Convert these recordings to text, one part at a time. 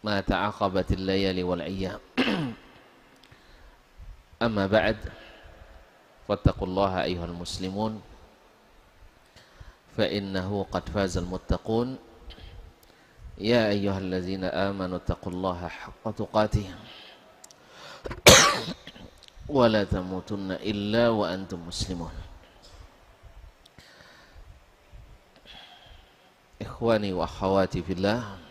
ma ta'aqabatil layali wal ayyam. Amma ba'd, fattaqullaha ayyuhal muslimun, fa innahu qad fazal muttaqun. Ya ayyuhallazina amanu taqullaha haqqa tuqatih wa la tamutunna illa wa antum muslimun. Ikhwani wa akhwati fillah,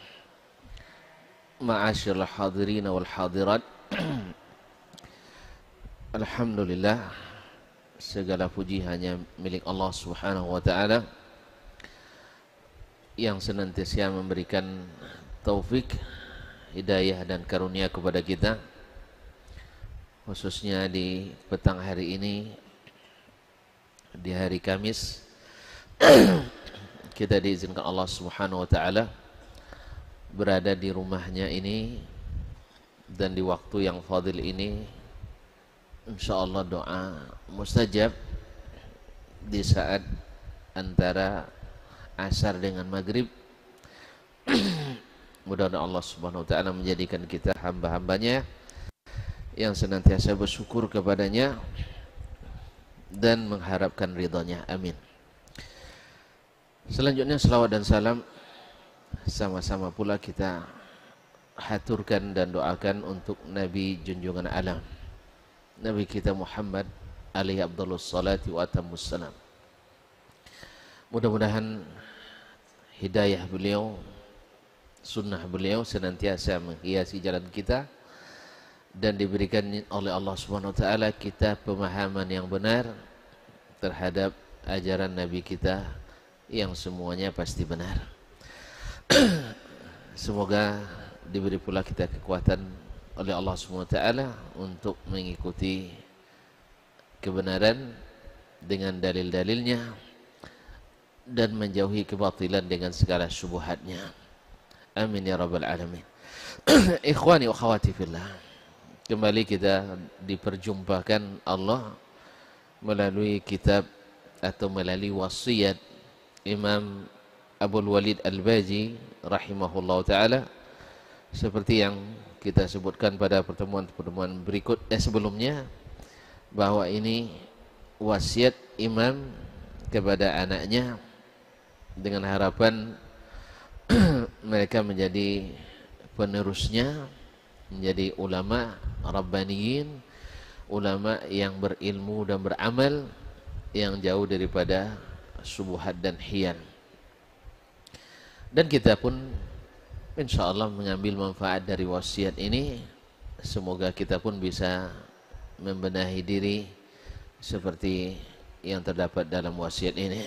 ma'asyiral hadirin wal hadirat, alhamdulillah, segala puji hanya milik Allah Subhanahu wa taala yang senantiasa memberikan taufik, hidayah dan karunia kepada kita, khususnya di petang hari ini, di hari Kamis. Kita diizinkan Allah Subhanahu wa taala berada di rumahnya ini, dan di waktu yang fadil ini insyaallah doa mustajab di saat antara asar dengan maghrib. Mudah-mudahan Allah Subhanahu wa taala menjadikan kita hamba-hambanya yang senantiasa bersyukur kepadanya dan mengharapkan ridhanya. Amin. Selanjutnya selawat dan salam sama-sama pula kita haturkan dan doakan untuk Nabi junjungan alam, Nabi kita Muhammad alaihi afdhalus salati wa atammus salam. Mudah-mudahan hidayah beliau, sunnah beliau senantiasa menghiasi jalan kita, dan diberikan oleh Allah Subhanahu wa taala kita pemahaman yang benar terhadap ajaran Nabi kita yang semuanya pasti benar. Semoga diberi pula kita kekuatan oleh Allah Subhanahu wa taala untuk mengikuti kebenaran dengan dalil-dalilnya dan menjauhi kebatilan dengan segala syubhatnya. Amin ya rabbal alamin. Ikhwani wa akhwati fillah, kembali kita diperjumpakan Allah melalui kitab atau melalui wasiat Imam Abul Walid Al-Baji rahimahullah ta'ala, seperti yang kita sebutkan pada pertemuan-pertemuan berikut sebelumnya, bahwa ini wasiat imam kepada anaknya dengan harapan mereka menjadi penerusnya, menjadi ulama rabbaniyin, ulama yang berilmu dan beramal, yang jauh daripada syubhat dan hiyan. Dan kita pun insyaallah mengambil manfaat dari wasiat ini. Semoga kita pun bisa membenahi diri seperti yang terdapat dalam wasiat ini.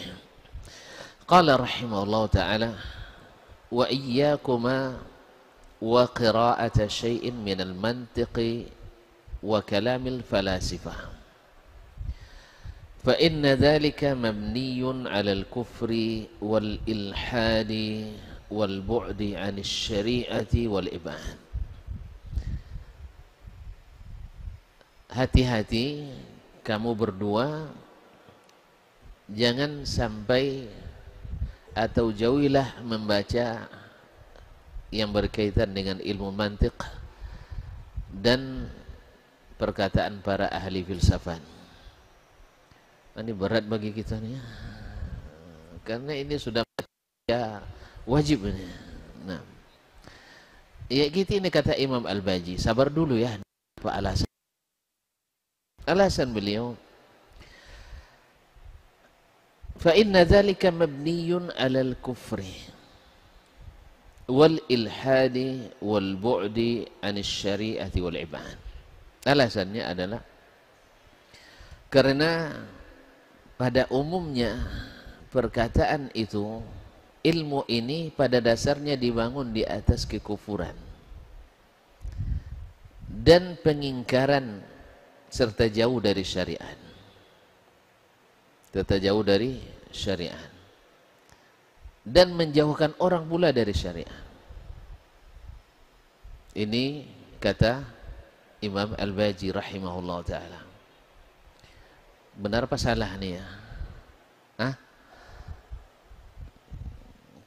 Qala rahimahullah ta'ala, wa iyyakuma wa qira'ata syai'in minal mantiqi wa kalamil falasifah, fa inna dhalika mabniyun 'alal kufri wal ilhadi wal bu'di 'anis syari'ati wal ibad. Hati-hati kamu berdua, jangan sampai atau jauhilah membaca yang berkaitan dengan ilmu mantiq dan perkataan para ahli filsafat. Ini berat bagi kita nih, karena ini sudah ya wajib ini. Nah, ya gitu, ini kata Imam Al-Baji. Sabar dulu ya, apa alasan? Alasan beliau, fa inna dzalika mabniyun 'alal kufri wal ilhadi wal bu'di 'anis syari'ati wal ibad. Alasannya adalah karena pada umumnya perkataan itu, ilmu ini pada dasarnya dibangun di atas kekufuran dan pengingkaran serta jauh dari syariat. Serta jauh dari syariat dan menjauhkan orang pula dari syariat. Ini kata Imam Al-Baji rahimahullah ta'ala. Benar apa salah nih ya? Hah?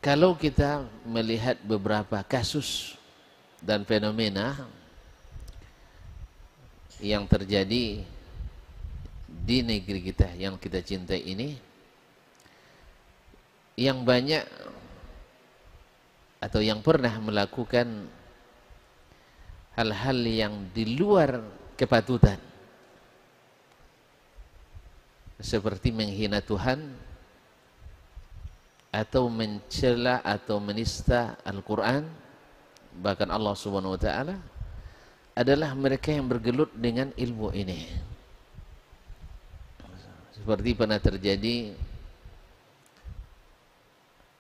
Kalau kita melihat beberapa kasus dan fenomena yang terjadi di negeri kita yang kita cintai ini, yang banyak atau yang pernah melakukan hal-hal yang di luar kepatutan, seperti menghina Tuhan atau mencela atau menista Al-Quran, bahkan Allah Subhanahu wa Ta'ala, adalah mereka yang bergelut dengan ilmu ini. Seperti pernah terjadi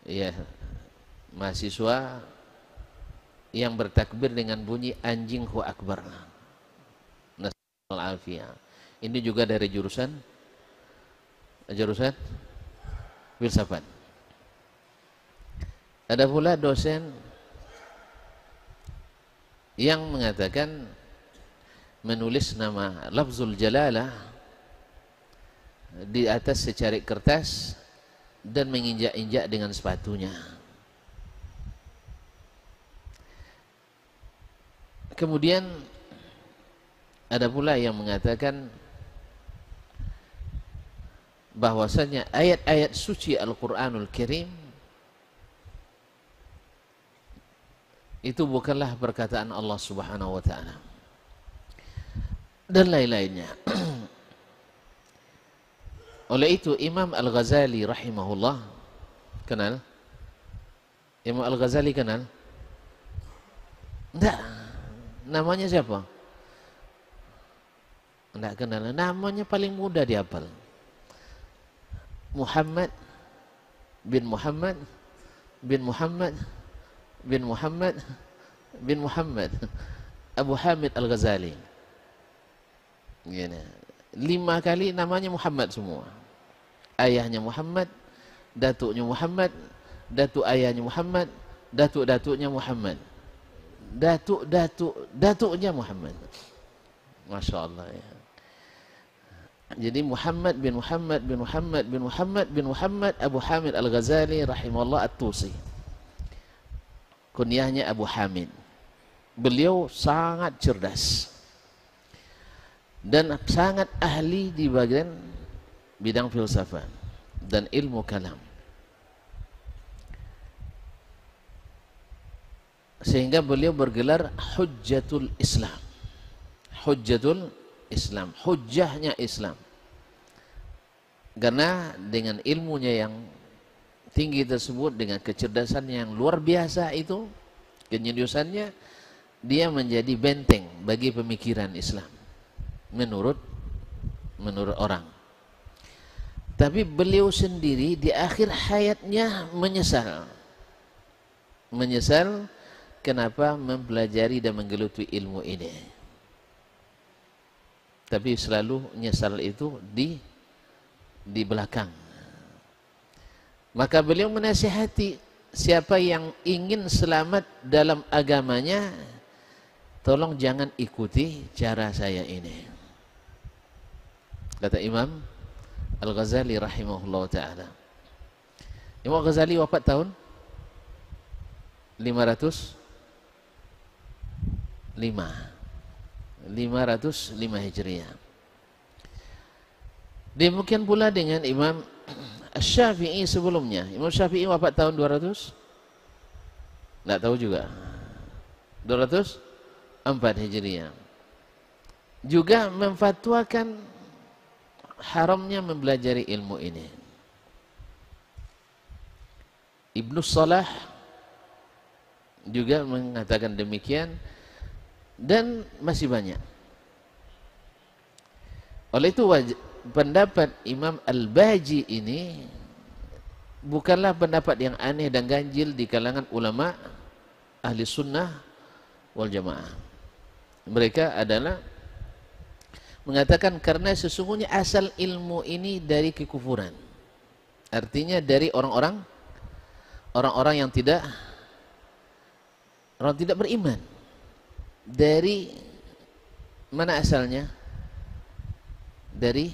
ya, mahasiswa yang bertakbir dengan bunyi anjinghu akbar. Nasallallahu alaihi. Ini juga dari jurusan filsafat. Ada pula dosen yang mengatakan menulis nama lafzul jalalah di atas secarik kertas dan menginjak-injak dengan sepatunya. Kemudian ada pula yang mengatakan bahwasanya ayat-ayat suci Al-Quranul Karim itu bukanlah perkataan Allah Subhanahu wa Ta'ala, dan lain-lainnya. Oleh itu Imam Al-Ghazali rahimahullah, kenal? Imam Al-Ghazali kenal? Enggak. Namanya siapa? Enggak kenal. Namanya paling mudah dihafal. Muhammad bin Muhammad bin Muhammad bin Muhammad bin Muhammad Abu Hamid Al-Ghazali. Gini. 5 kali namanya Muhammad semua. Ayahnya Muhammad, datuknya Muhammad, datuk ayahnya Muhammad, datuk-datuknya Muhammad, datuknya Muhammad. Masya Allah ya. Jadi Muhammad bin Muhammad bin Muhammad bin Muhammad bin Muhammad Abu Hamid Al-Ghazali rahimahullah At-Tusi. Kunyahnya Abu Hamid. Beliau sangat cerdas dan sangat ahli di bagian bidang filsafat dan ilmu kalam, sehingga beliau bergelar Hujjatul Islam. Hujjatul Islam, hujjahnya Islam, karena dengan ilmunya yang tinggi tersebut, dengan kecerdasan yang luar biasa itu, kenyudusannya, dia menjadi benteng bagi pemikiran Islam menurut orang. Tapi beliau sendiri di akhir hayatnya menyesal kenapa mempelajari dan menggeluti ilmu ini. Tapi selalu nyesal itu di belakang. Maka beliau menasihati siapa yang ingin selamat dalam agamanya, tolong jangan ikuti cara saya ini. Kata Imam Al-Ghazali rahimahullah ta'ala. Imam Al-Ghazali wafat tahun 505 Hijriah. Demikian pula dengan Imam Syafi'i sebelumnya. Imam Syafi'i wafat tahun 200? Tidak tahu juga. 204 Hijriah. Juga memfatwakan haramnya mempelajari ilmu ini. Ibnu Salah juga mengatakan demikian, dan masih banyak. Oleh itu pendapat Imam Al-Baji ini bukanlah pendapat yang aneh dan ganjil di kalangan ulama ahli sunnah wal jamaah. Mereka adalah mengatakan karena sesungguhnya asal ilmu ini dari kekufuran. Artinya dari orang-orang yang tidak beriman. Dari mana asalnya? Dari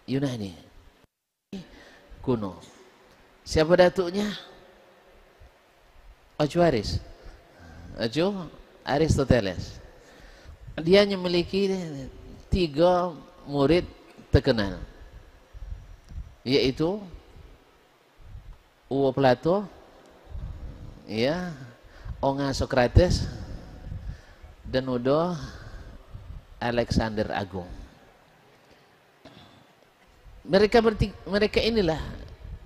Yunani kuno. Siapa datuknya? Ajuaris. Aristoteles. Dia hanya memiliki 3 murid terkenal, yaitu Uwo Plato, ya, Onga Sokrates, dan Udo Alexander Agung. Mereka inilah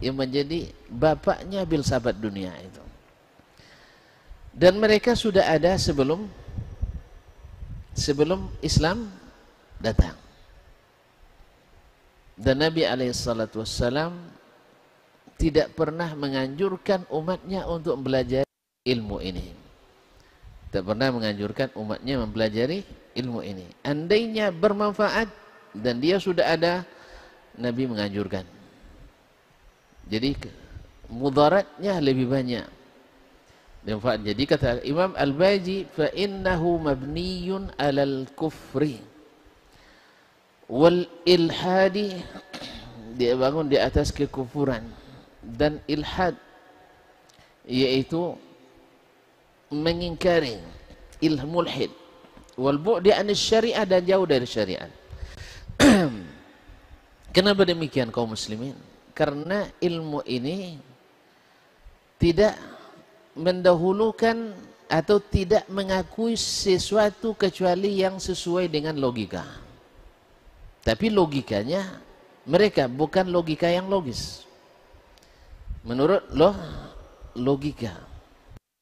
yang menjadi bapaknya filsafat dunia itu. Dan mereka sudah ada sebelum Islam datang. Dan Nabi SAW tidak pernah menganjurkan umatnya untuk belajar ilmu ini. Tidak pernah menganjurkan umatnya mempelajari ilmu ini. Andainya bermanfaat dan dia sudah ada, Nabi menganjurkan. Jadi mudaratnya lebih banyak. Jadi kata Imam Al-Baji, fa innahu mabniyun 'alal kufri wal ilhadi, dia bangun di atas kekufuran dan ilhad, yaitu mengingkari mulhid, wal bu'di anis syariah, dan jauh dari syariat. Kenapa demikian kaum muslimin? Karena ilmu ini tidak mendahulukan atau tidak mengakui sesuatu kecuali yang sesuai dengan logika. Tapi logikanya mereka bukan logika yang logis. Menurut logika.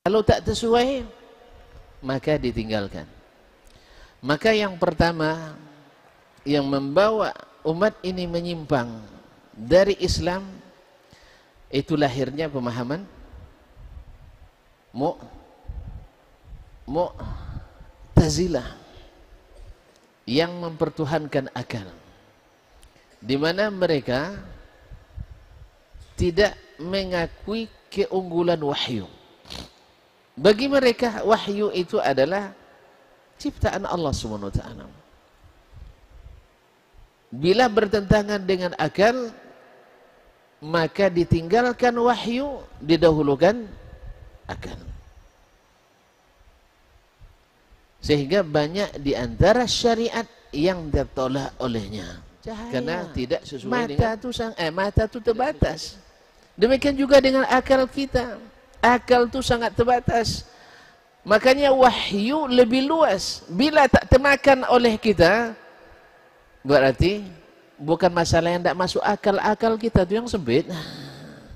Kalau tak sesuai, maka ditinggalkan. Maka yang pertama yang membawa umat ini menyimpang dari Islam, itu lahirnya pemahaman Mu'tazilah yang mempertuhankan akal, di mana mereka tidak mengakui keunggulan wahyu. Bagi mereka wahyu itu adalah ciptaan Allah Subhanahu wa taala. Bila bertentangan dengan akal, maka ditinggalkan wahyu, didahulukan akal. Sehingga banyak di antara syariat yang ditolak olehnya. Cahaya. Karena tidak sesuai mata itu terbatas. Demikian juga dengan akal kita. Akal itu sangat terbatas. Makanya wahyu lebih luas. Bila tak termakan oleh kita, berarti bukan masalah yang tidak masuk akal. Akal kita itu yang sempit.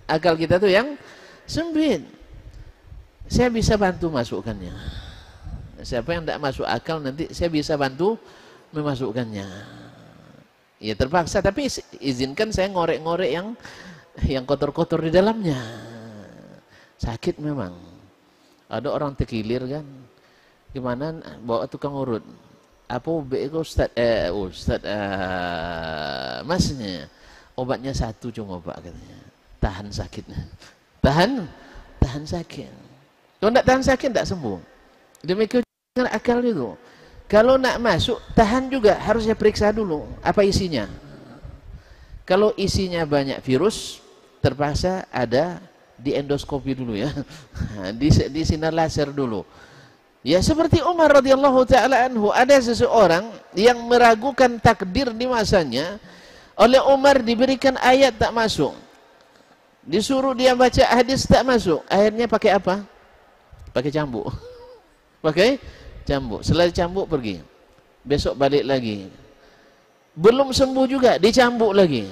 Akal kita itu yang sempit. Saya bisa bantu masukkannya. Siapa yang tidak masuk akal, nanti saya bisa bantu memasukkannya. Ya terpaksa, tapi izinkan saya ngorek-ngorek yang kotor-kotor di dalamnya. Sakit memang. Ada orang tekilir kan, gimana bawa tukang urut. Apa itu Ustaz, masnya obatnya 1 cuma Pak katanya. Tahan sakitnya. Tahan sakit. Kalau tidak tahan sakit tidak sembuh. Demikian dengan akal itu. Kalau nak masuk, tahan juga, harusnya periksa dulu apa isinya. Kalau isinya banyak virus, terpaksa ada di endoskopi dulu ya. di sinar laser dulu. Ya seperti Umar radhiyallahu taala anhu, ada seseorang yang meragukan takdir di masanya. Oleh Umar diberikan ayat tak masuk. Disuruh dia baca hadis tak masuk. Akhirnya pakai apa? Pakai cambuk. Pakai cambuk. Setelah dicambuk pergi. Besok balik lagi. Belum sembuh juga, dicambuk lagi.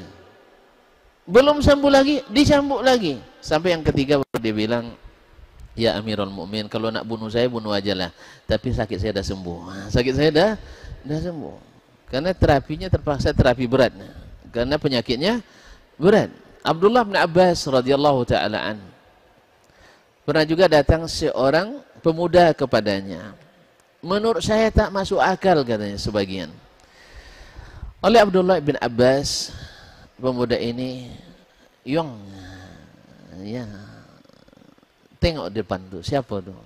Belum sembuh lagi, dicambuk lagi. Sampai yang ketiga dia bilang, ya Amirul Mukminin, kalau nak bunuh saya bunuh aja lah. Tapi sakit saya dah sembuh. Sakit saya dah sembuh. Karena terapinya terpaksa terapi berat. Karena penyakitnya berat. Abdullah bin Abbas radhiyallahu taala an, pernah juga datang seorang pemuda kepadanya. Menurut saya tak masuk akal katanya sebagian. Oleh Abdullah bin Abbas, pemuda ini Yong, ya, tengok depan tuh, siapa tuh?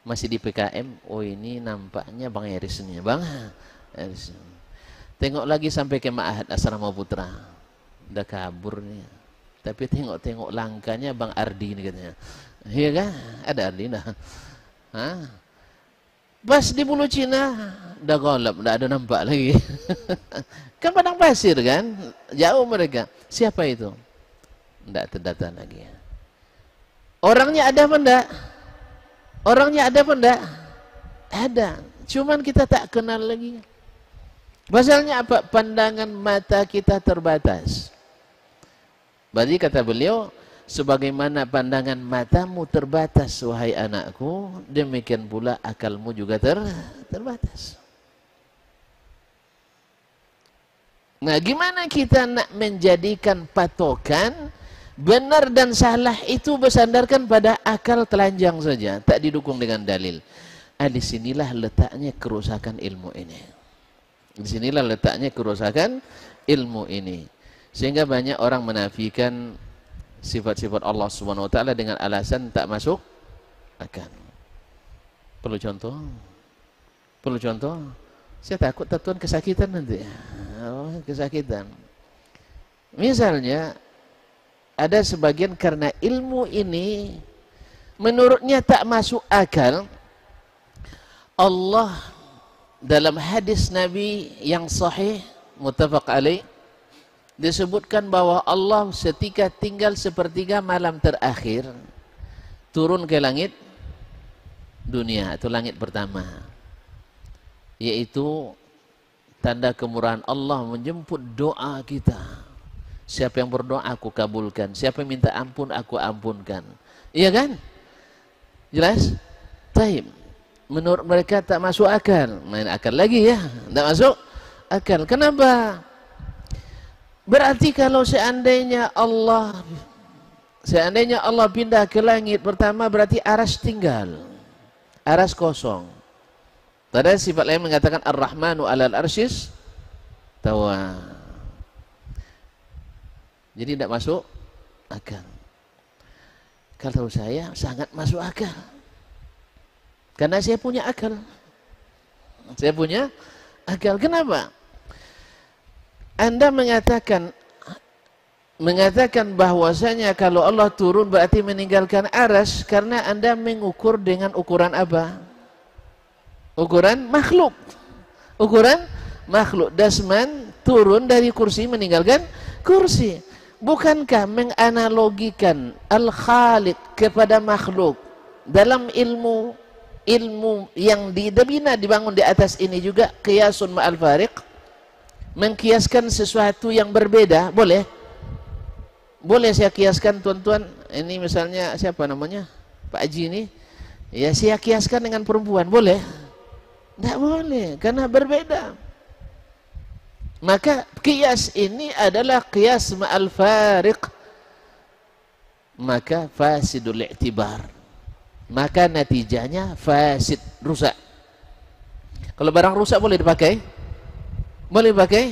Masih di PKM. Oh ini nampaknya Bang Eris nih, Bang Eris. Tengok lagi sampai ke Ma'had Asrama Putra, udah kabur nih. Tapi tengok-tengok langkahnya Bang Ardi nih katanya. Iya kan? Ada Ardi dah. Hah? Pas di Pulau Cina, udah golap, udah ada nampak lagi. Kan padang pasir kan, jauh mereka. Siapa itu? Tidak terdata lagi. Orangnya ada apa enggak? Orangnya ada apa enggak? Ada. Cuman kita tak kenal lagi. Pasalnya apa? Pandangan mata kita terbatas. Berarti kata beliau, sebagaimana pandangan matamu terbatas, wahai anakku, demikian pula akalmu juga terbatas. Nah, gimana kita nak menjadikan patokan benar dan salah itu bersandarkan pada akal telanjang saja, tak didukung dengan dalil. Disinilah letaknya kerusakan ilmu ini. Disinilah letaknya kerusakan ilmu ini. Sehingga banyak orang menafikan sifat-sifat Allah Subhanahu wa taala dengan alasan tak masuk akal. Perlu contoh? Perlu contoh? Saya takut Tuhan kesakitan nanti. Oh, kesakitan. Misalnya ada sebagian karena ilmu ini menurutnya tak masuk akal, Allah dalam hadis Nabi yang sahih muttafaq alaih disebutkan bahwa Allah setika tinggal sepertiga malam terakhir turun ke langit dunia atau langit pertama, yaitu tanda kemurahan Allah menjemput doa kita. Siapa yang berdoa aku kabulkan, siapa yang minta ampun aku ampunkan. Iya kan? Jelas? Taib. Menurut mereka tak masuk akal. Main akal lagi ya, tak masuk akal. Kenapa? Berarti kalau seandainya Allah pindah ke langit pertama, berarti aras tinggal, aras kosong. Ada sifat lain mengatakan Ar-Rahmanu 'alal arsyis tawa. Jadi tidak masuk akal. Kalau saya sangat masuk akal, karena saya punya akal. Saya punya akal. Kenapa? Anda mengatakan bahwasanya kalau Allah turun berarti meninggalkan aras, karena Anda mengukur dengan ukuran apa? Ukuran makhluk. Ukuran makhluk. Dasman turun dari kursi meninggalkan kursi. Bukankah menganalogikan al-khaliq kepada makhluk dalam ilmu yang dibangun di atas ini juga qiyasun ma'al fariq? Mengkiaskan sesuatu yang berbeda, boleh? Boleh saya kiaskan tuan-tuan, ini misalnya siapa namanya? Pak Haji ini, ya saya kiaskan dengan perempuan, boleh? Tidak boleh, karena berbeda. Maka qiyas ini adalah qiyas ma'al fariq, maka fasidul i'tibar, maka natijahnya fasid, rusak. Kalau barang rusak boleh dipakai? Boleh dipakai?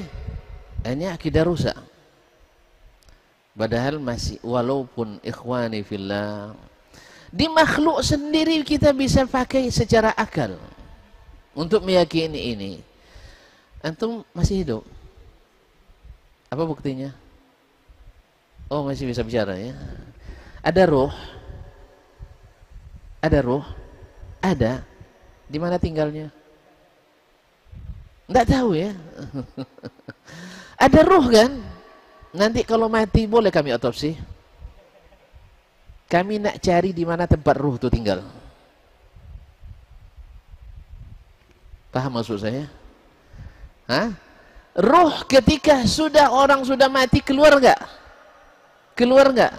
Ini akidah rusak. Padahal masih, walaupun ikhwani fillah, di makhluk sendiri kita bisa pakai secara akal untuk meyakini ini. Antum masih hidup? Apa buktinya? Oh, masih bisa bicara ya. Ada ruh? Ada ruh? Ada. Di mana tinggalnya? Enggak tahu ya. Ada ruh kan? Nanti kalau mati boleh kami otopsi. Kami nak cari di mana tempat ruh itu tinggal. Paham maksud saya? Hah? Ruh ketika orang sudah mati keluar enggak? Keluar enggak?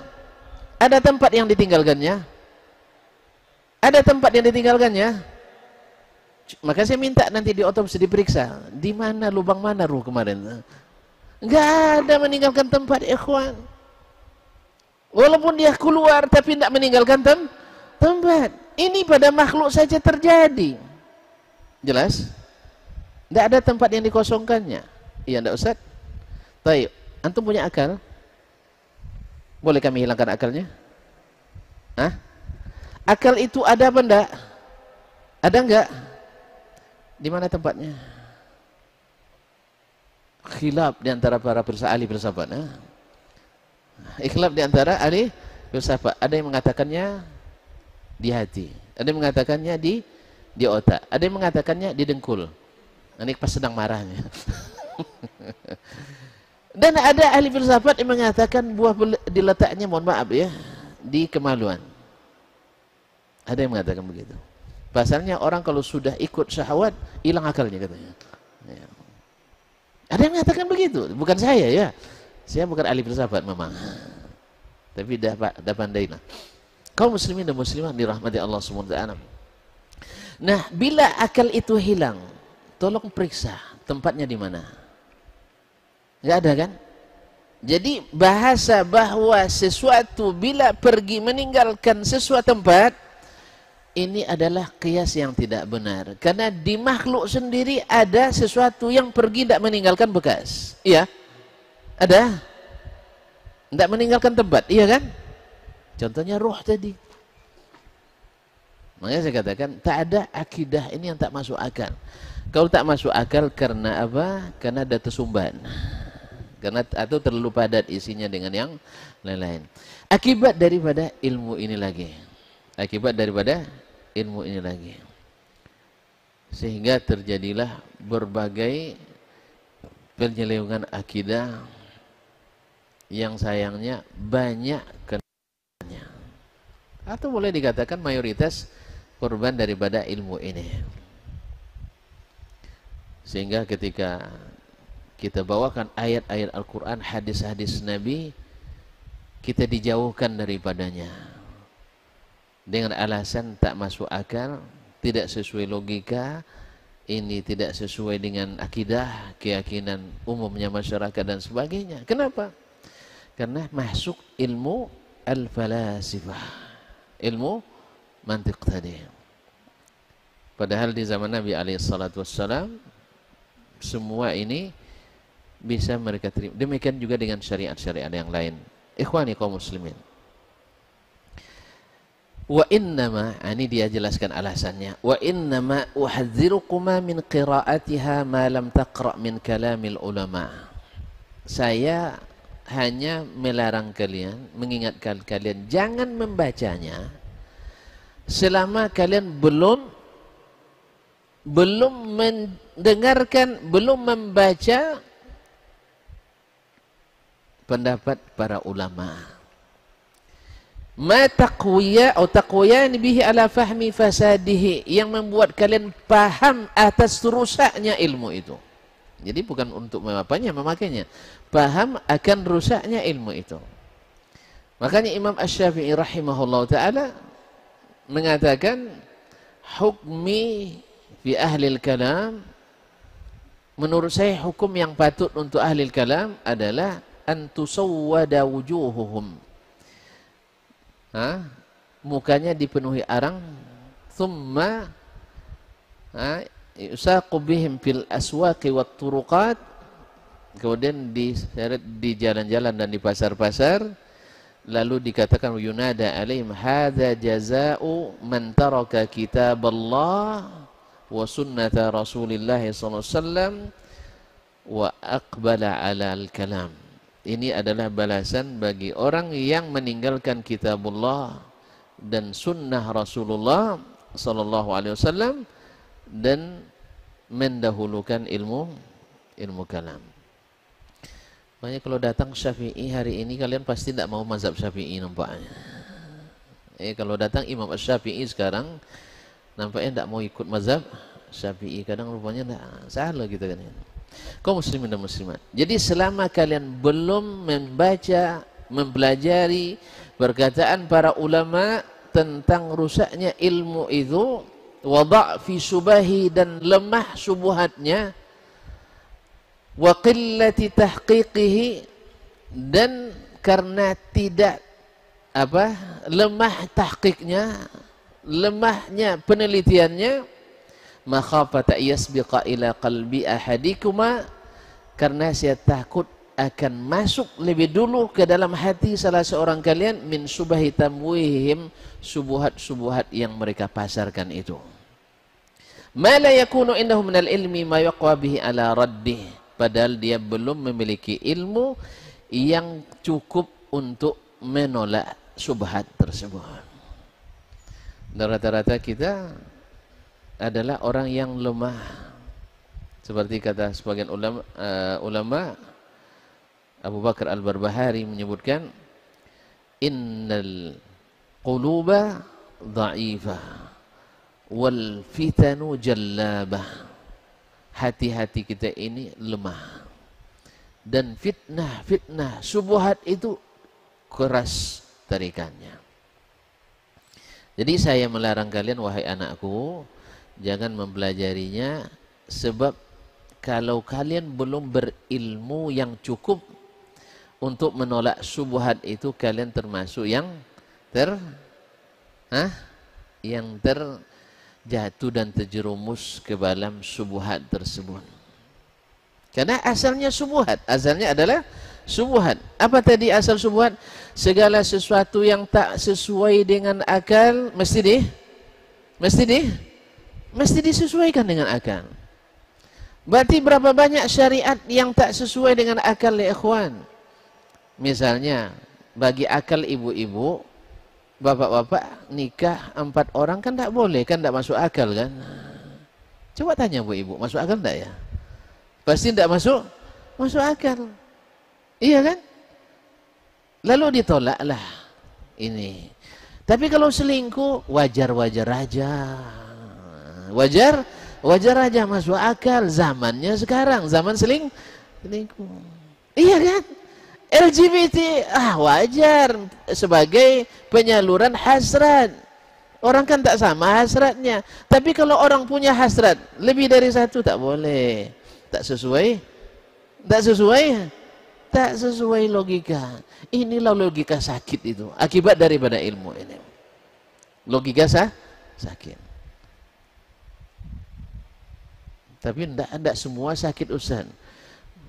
Ada tempat yang ditinggalkannya? Ada tempat yang ditinggalkannya? Maka saya minta nanti di otopsi diperiksa. Di mana, lubang mana ruh kemarin? Enggak ada meninggalkan tempat, ikhwan. Walaupun dia keluar tapi tidak meninggalkan tempat. Ini pada makhluk saja terjadi. Jelas? Tidak ada tempat yang dikosongkannya. Iya enggak Ustaz? Baik, antum punya akal? Boleh kami hilangkan akalnya? Hah? Akal itu ada apa enggak? Ada enggak? Di mana tempatnya? Khilaf di antara para ahli filsafat. Ikhtilaf di antara ahli filsafat. Ada yang mengatakannya di hati, ada yang mengatakannya di di otak. Ada yang mengatakannya di dengkul. Ini pas sedang marahnya. Dan ada ahli filsafat yang mengatakan buah diletaknya, mohon maaf ya, di kemaluan. Ada yang mengatakan begitu. Pasalnya orang kalau sudah ikut syahwat, hilang akalnya katanya. Ya. Ada yang mengatakan begitu, bukan saya ya. Saya bukan ahli filsafat memang. Tapi dah pandai lah. Kaum muslimin dan muslimah dirahmati Allah SWT. Nah, bila akal itu hilang, tolong periksa tempatnya di mana. Nggak ada kan? Jadi bahasa bahwa sesuatu bila pergi meninggalkan sesuatu tempat, ini adalah kias yang tidak benar. Karena di makhluk sendiri ada sesuatu yang pergi tidak meninggalkan bekas. Iya? Ada? Tidak meninggalkan tempat, iya kan? Contohnya ruh tadi. Makanya saya katakan, tak ada akidah ini yang tak masuk akal. Kalau tak masuk akal karena apa? Karena ada tersumbat. Karena atau terlalu padat isinya dengan yang lain-lain. Akibat daripada ilmu ini lagi. Akibat daripada ilmu ini lagi. Sehingga terjadilah berbagai penyelewengan akidah yang sayangnya banyak kenanya. Atau boleh dikatakan mayoritas korban daripada ilmu ini. Sehingga ketika kita bawakan ayat-ayat Al-Quran, hadis-hadis Nabi, kita dijauhkan daripadanya dengan alasan tak masuk akal, tidak sesuai logika, ini tidak sesuai dengan akidah, keyakinan umumnya masyarakat dan sebagainya. Kenapa? Karena masuk ilmu al-falasifah, ilmu mantiq tadi. Padahal di zaman Nabi SAW semua ini bisa mereka terima. Demikian juga dengan syariat-syariat yang lain. Ikhwani kaum muslimin. Wa innama, ini dia jelaskan alasannya. Wa innama uhadzirukuma min qiraatiha ma lam taqra' min kalamil ulama. Saya hanya melarang kalian, mengingatkan kalian jangan membacanya selama kalian belum mendengarkan, belum membaca pendapat para ulama. Ma taqwiya atau taqwiyan bihi ala fahmi fasadihi, yang membuat kalian paham atas rusaknya ilmu itu. Jadi bukan untuk memakainya, paham akan rusaknya ilmu itu. Makanya Imam Asy-Syafi'i rahimahullah ta'ala mengatakan, hukmi fi ahlil kalam, menurut saya hukum yang patut untuk ahlil kalam adalah antusawwada wujuhuhum, mukanya dipenuhi arang, thumma yusaqu bihim fil aswaqi wat turuqat, kemudian diseret di jalan-jalan dan di pasar-pasar, lalu dikatakan yunada alaihim hadza jazaa'u man taraka kitaballah wa sunnata Rasulillah sallallahu alaihi wasallam wa aqbala 'ala al-kalam. Ini adalah balasan bagi orang yang meninggalkan kitabullah dan sunnah Rasulullah sallallahu alaihi wasallam dan mendahulukan ilmu kalam. Makanya kalau datang Syafi'i hari ini, kalian pasti tidak mau mazhab Syafi'i nampaknya. Kalau datang Imam Asy-Syafi'i sekarang, nampaknya tidak mau ikut mazhab Syafi'i. Kadang rupanya tidak salah gitu kan. Kaum muslimin dan muslimat, jadi selama kalian belum membaca, mempelajari perkataan para ulama tentang rusaknya ilmu itu, wa dha'fi subahi, dan lemah subuhatnya, wa qillati tahqiqihi, dan karena tidak lemah tahqiqnya, lemahnya penelitiannya, makhafata yasbiqa ila qalbi ahadikuma, karena saya takut akan masuk lebih dulu ke dalam hati salah seorang kalian, min subahi tamwihim, subuhat-subuhat yang mereka pasarkan itu. Ma la yakunu indahu minal ilmi ma yaqwa bihi ala raddih, padahal dia belum memiliki ilmu yang cukup untuk menolak subhat tersebut. Dan rata-rata kita adalah orang yang lemah. Seperti kata sebagian ulama Abu Bakar Al-Barbahari menyebutkan, innal quluba dha'ifah wal fitanu jallabah. Hati-hati kita ini lemah, dan fitnah subuhat itu keras tarikannya. Jadi saya melarang kalian, wahai anakku, jangan mempelajarinya, sebab kalau kalian belum berilmu yang cukup untuk menolak subuhat itu, kalian termasuk yang terjatuh dan terjerumus ke dalam subuhat tersebut. Karena asalnya subuhat, asalnya adalah subuhat. Apa tadi asal subuhat? Segala sesuatu yang tak sesuai dengan akal mesti disesuaikan dengan akal. Berarti berapa banyak syariat yang tak sesuai dengan akal, ya ikhwan? Misalnya bagi akal ibu-ibu, bapak-bapak nikah 4 orang kan tak boleh, kan tak masuk akal kan? Coba tanya bu ibu, masuk akal tak ya? Pasti tak masuk akal. Iya kan? Lalu ditolaklah ini. Tapi kalau selingkuh wajar-wajar aja. Wajar aja, masuk akal. Zamannya sekarang, zaman selingkuh. Iya kan? LGBT wajar sebagai penyaluran hasrat. Orang kan tak sama hasratnya. Tapi kalau orang punya hasrat lebih dari satu, tak boleh. Tak sesuai logika. Inilah logika sakit itu, akibat daripada ilmu ini. Logika sakit. Tapi tidak semua sakit, Ustaz.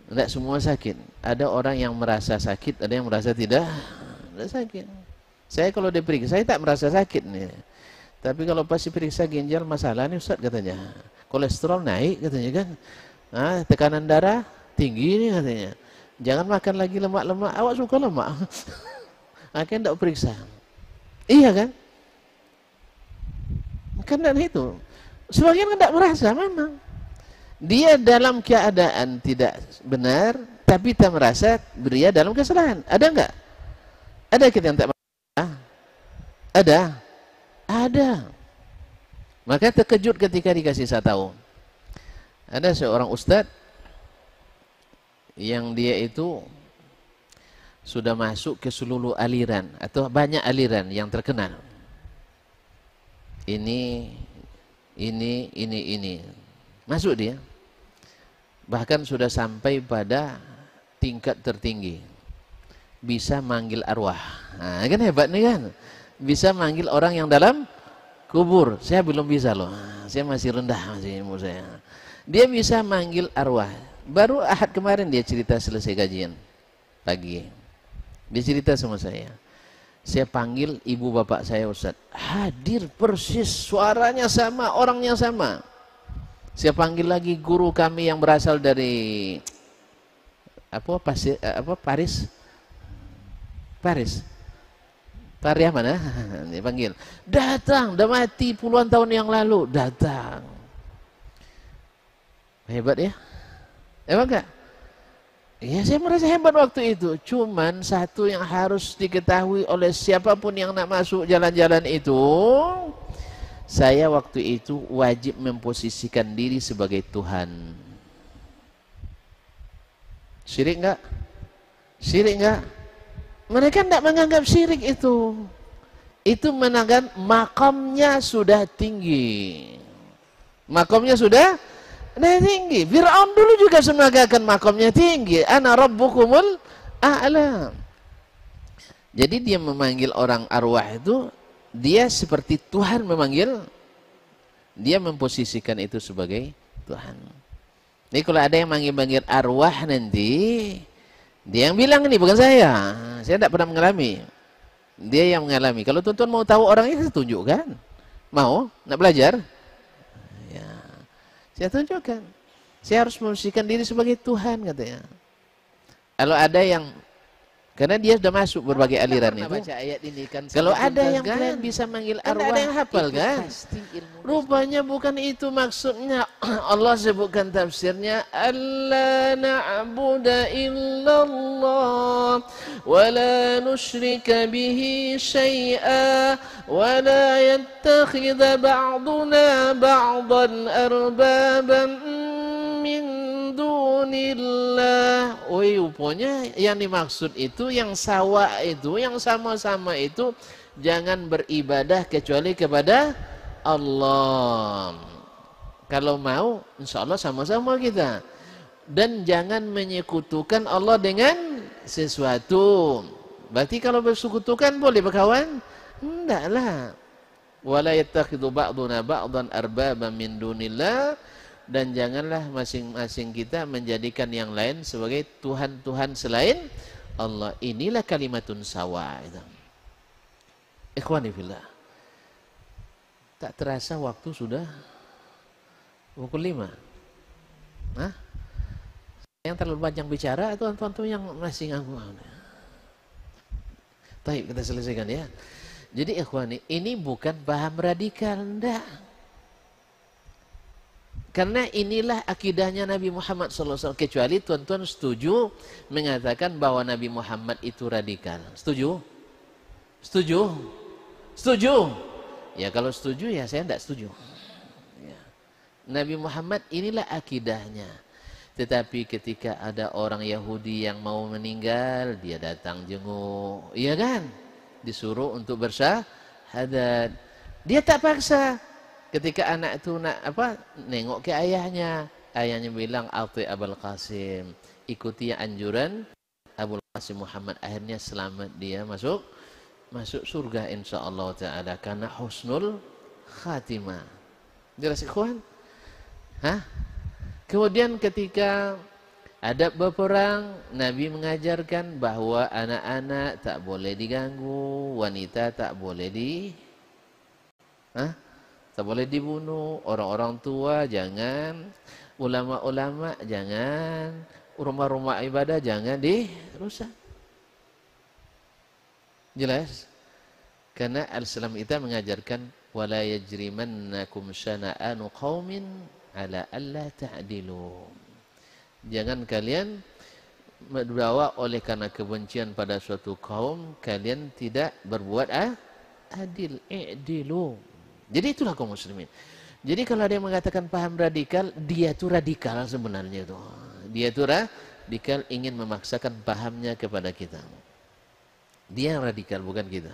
Tidak semua sakit. Ada orang yang merasa sakit, ada yang merasa tidak sakit. Saya kalau diperiksa, saya tak merasa sakit nih. Tapi kalau pas diperiksa ginjal, masalah nih Ustaz katanya. Kolesterol naik katanya kan. Tekanan darah tinggi nih katanya. Jangan makan lagi lemak-lemak. Awak suka lemak? Kan tak periksa. Iya kan? Kan dan itu. Sebagian kan tak merasa memang. Dia dalam keadaan tidak benar, tapi tak merasa dia dalam kesalahan. Ada enggak? Ada kita yang tak merasa? Ada. Maka terkejut ketika dikasih saya tahu. Ada seorang ustadz yang dia itu sudah masuk ke seluruh aliran atau banyak aliran yang terkenal. Ini. Masuk dia. Bahkan sudah sampai pada tingkat tertinggi. Bisa manggil arwah. Kan hebat nih kan. Bisa manggil orang yang dalam kubur. Saya belum bisa loh. Saya masih rendah masih ilmu saya. Dia bisa manggil arwah. Baru Ahad kemarin dia cerita selesai kajian pagi. Dia cerita sama saya. Saya panggil ibu bapak saya Ustaz. Hadir persis, suaranya sama, orangnya sama. Saya panggil lagi guru kami yang berasal dari Paris. Pariah mana? Dia panggil. Datang, udah mati puluhan tahun yang lalu, datang. Hebat ya? Emang enggak? Ya saya merasa hebat waktu itu. Cuman satu yang harus diketahui oleh siapapun yang nak masuk jalan-jalan itu, saya waktu itu wajib memposisikan diri sebagai Tuhan. Syirik enggak? Syirik enggak? Mereka tidak menganggap syirik itu. Itu menanggap makamnya sudah tinggi. Makamnya sudah tinggi. Fir'aun dulu juga semagakan makamnya tinggi. Ana rabbukumul a'la. Jadi dia memanggil orang arwah itu, dia seperti Tuhan memanggil, dia memposisikan itu sebagai Tuhan. Jadi kalau ada yang manggil-manggil arwah nanti, dia yang bilang ini bukan saya tidak pernah mengalami. Dia yang mengalami. Kalau tuan-tuan mau tahu orangnya, saya tunjukkan. Mau? Nak belajar? Ya, saya tunjukkan. Saya harus memposisikan diri sebagai Tuhan katanya. Kalau ada yang Karena dia sudah masuk berbagai aliran itu. Baca ayat ini kan, kalau ada yang kalian bisa manggil arwah, ada yang hafal kan? Rupanya bukan itu maksudnya. Allah sebutkan tafsirnya, alla na'budu illallah wa la nusyrika bihi syai'a wa la yattakhidha ba'duna ba'dan arbaban min dunillah. Rupanya yang dimaksud itu, yang sawa itu, yang sama-sama itu, jangan beribadah kecuali kepada Allah. Kalau mau, insya Allah sama-sama kita. Dan jangan menyekutukan Allah dengan sesuatu. Berarti kalau bersekutukan boleh berkawan? Enggaklah. Wala yattakhidhu ba'duna ba'dan arbaban min dunillah. Dan janganlah masing-masing kita menjadikan yang lain sebagai Tuhan-Tuhan selain Allah. Inilah kalimatun sawa. Ikhwani fillah, tak terasa waktu sudah pukul 5. Hah? Yang terlalu panjang bicara atau tuan-tuan yang masih nganggu? Baik, kita selesaikan ya. Jadi ikhwani, ini bukan paham radikal, enggak. Karena inilah akidahnya Nabi Muhammad SAW. Kecuali tuan-tuan setuju mengatakan bahwa Nabi Muhammad itu radikal. Setuju? Setuju? Setuju? Ya kalau setuju ya saya tidak setuju. Ya. Nabi Muhammad inilah akidahnya. Tetapi ketika ada orang Yahudi yang mau meninggal, dia datang jenguk. Iya kan? Disuruh untuk bersyahadat. Dia tak paksa. Ketika anak itu nengok ke ayahnya, ayahnya bilang ati Abul Qasim, ikuti anjuran Abul Qasim Muhammad. Akhirnya selamat, dia masuk surga insyaallah taala karena husnul khatimah. Jelas ikhwan? Hah? Kemudian ketika ada berperang, Nabi mengajarkan bahwa anak-anak tak boleh diganggu, wanita tak boleh tak boleh dibunuh, orang-orang tua jangan, ulama-ulama jangan, rumah-rumah ibadah jangan dirusak. Jelas? Karena Al-Islam kita mengajarkan wala yajrimannakum syana'anu qaumin ala alla ta'dilu. Jangan kalian berbawa oleh karena kebencian pada suatu kaum, kalian tidak berbuat adil, i'dilu. Jadi itulah kaum muslimin. Jadi kalau ada yang mengatakan paham radikal, dia itu radikal sebenarnya itu. Dia itu radikal, ingin memaksakan pahamnya kepada kita. Dia yang radikal, bukan kita.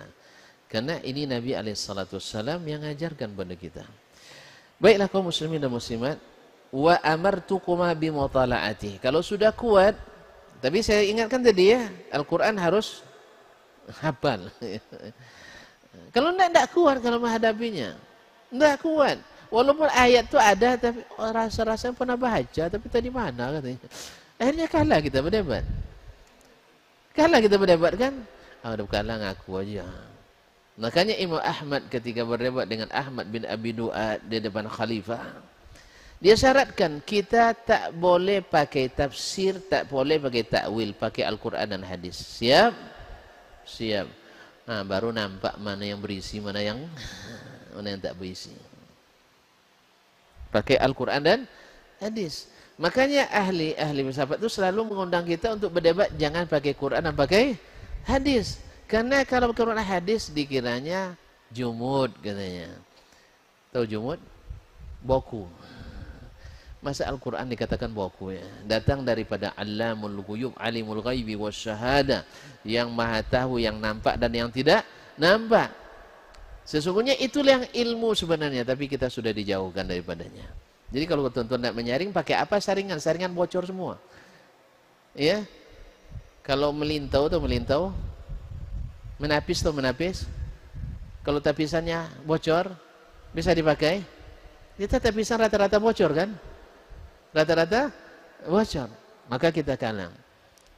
Karena ini Nabi SAW yang mengajarkan pada kita. Baiklah kaum muslimin dan muslimat, wa amartukuma bimutala'ati. Kalau sudah kuat, tapi saya ingatkan tadi ya, Al-Quran harus hafal. Kalau tidak kuat kalau menghadapinya, tidak kuat. Walaupun ayat itu ada, tapi rasa-rasa pernah baca, tapi tadi mana katanya. Akhirnya kalah kita berdebat. Kalah kita berdebat kan? Udah kalah ngaku aja. Makanya Imam Ahmad ketika berdebat dengan Ahmad bin Abi Du'ad di depan khalifah, dia syaratkan kita tak boleh pakai tafsir, tak boleh pakai takwil, pakai Al-Quran dan hadis. Siap? Siap. Nah, baru nampak mana yang berisi, mana yang tak berisi. Pakai Al-Quran dan hadis. Makanya ahli filsafat itu selalu mengundang kita untuk berdebat jangan pakai Quran dan pakai hadis. Karena kalau Quran dan hadis dikiranya jumud katanya. Tahu jumud? Boku. Masa Al-Quran dikatakan boku ya? Datang daripada Allamul Ghuyub, Alimul Ghaibi Wasyahada, yang maha tahu yang nampak dan yang tidak nampak. Sesungguhnya itulah yang ilmu sebenarnya, tapi kita sudah dijauhkan daripadanya. Jadi kalau tuan-tuan tidak menyaring, pakai apa saringan? Saringan bocor semua. Ya? Kalau melintau atau melintau, menapis atau menapis. Kalau tapisannya bocor, bisa dipakai. Kita tapisan rata-rata bocor kan? Rata-rata bocor, maka kita kalah.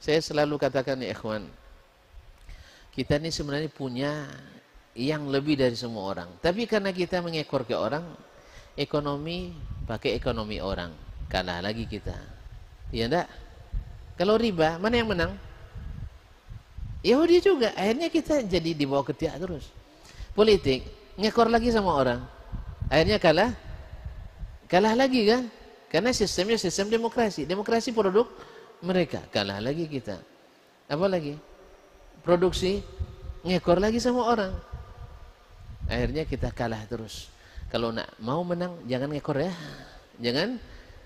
Saya selalu katakan ya ikhwan, kita ini sebenarnya punya yang lebih dari semua orang, tapi karena kita mengekor ke orang, ekonomi pakai ekonomi orang, kalah lagi kita. Iya enggak? Kalau riba, mana yang menang? Yahudi juga. Akhirnya kita jadi dibawa ketiak terus. Politik, ngekor lagi sama orang. Akhirnya kalah lagi kan? Karena sistemnya sistem demokrasi. Demokrasi produk mereka. Kalah lagi kita. Apa lagi? Produksi, ngekor lagi sama orang. Akhirnya kita kalah terus. Kalau mau menang, jangan ngekor ya. Jangan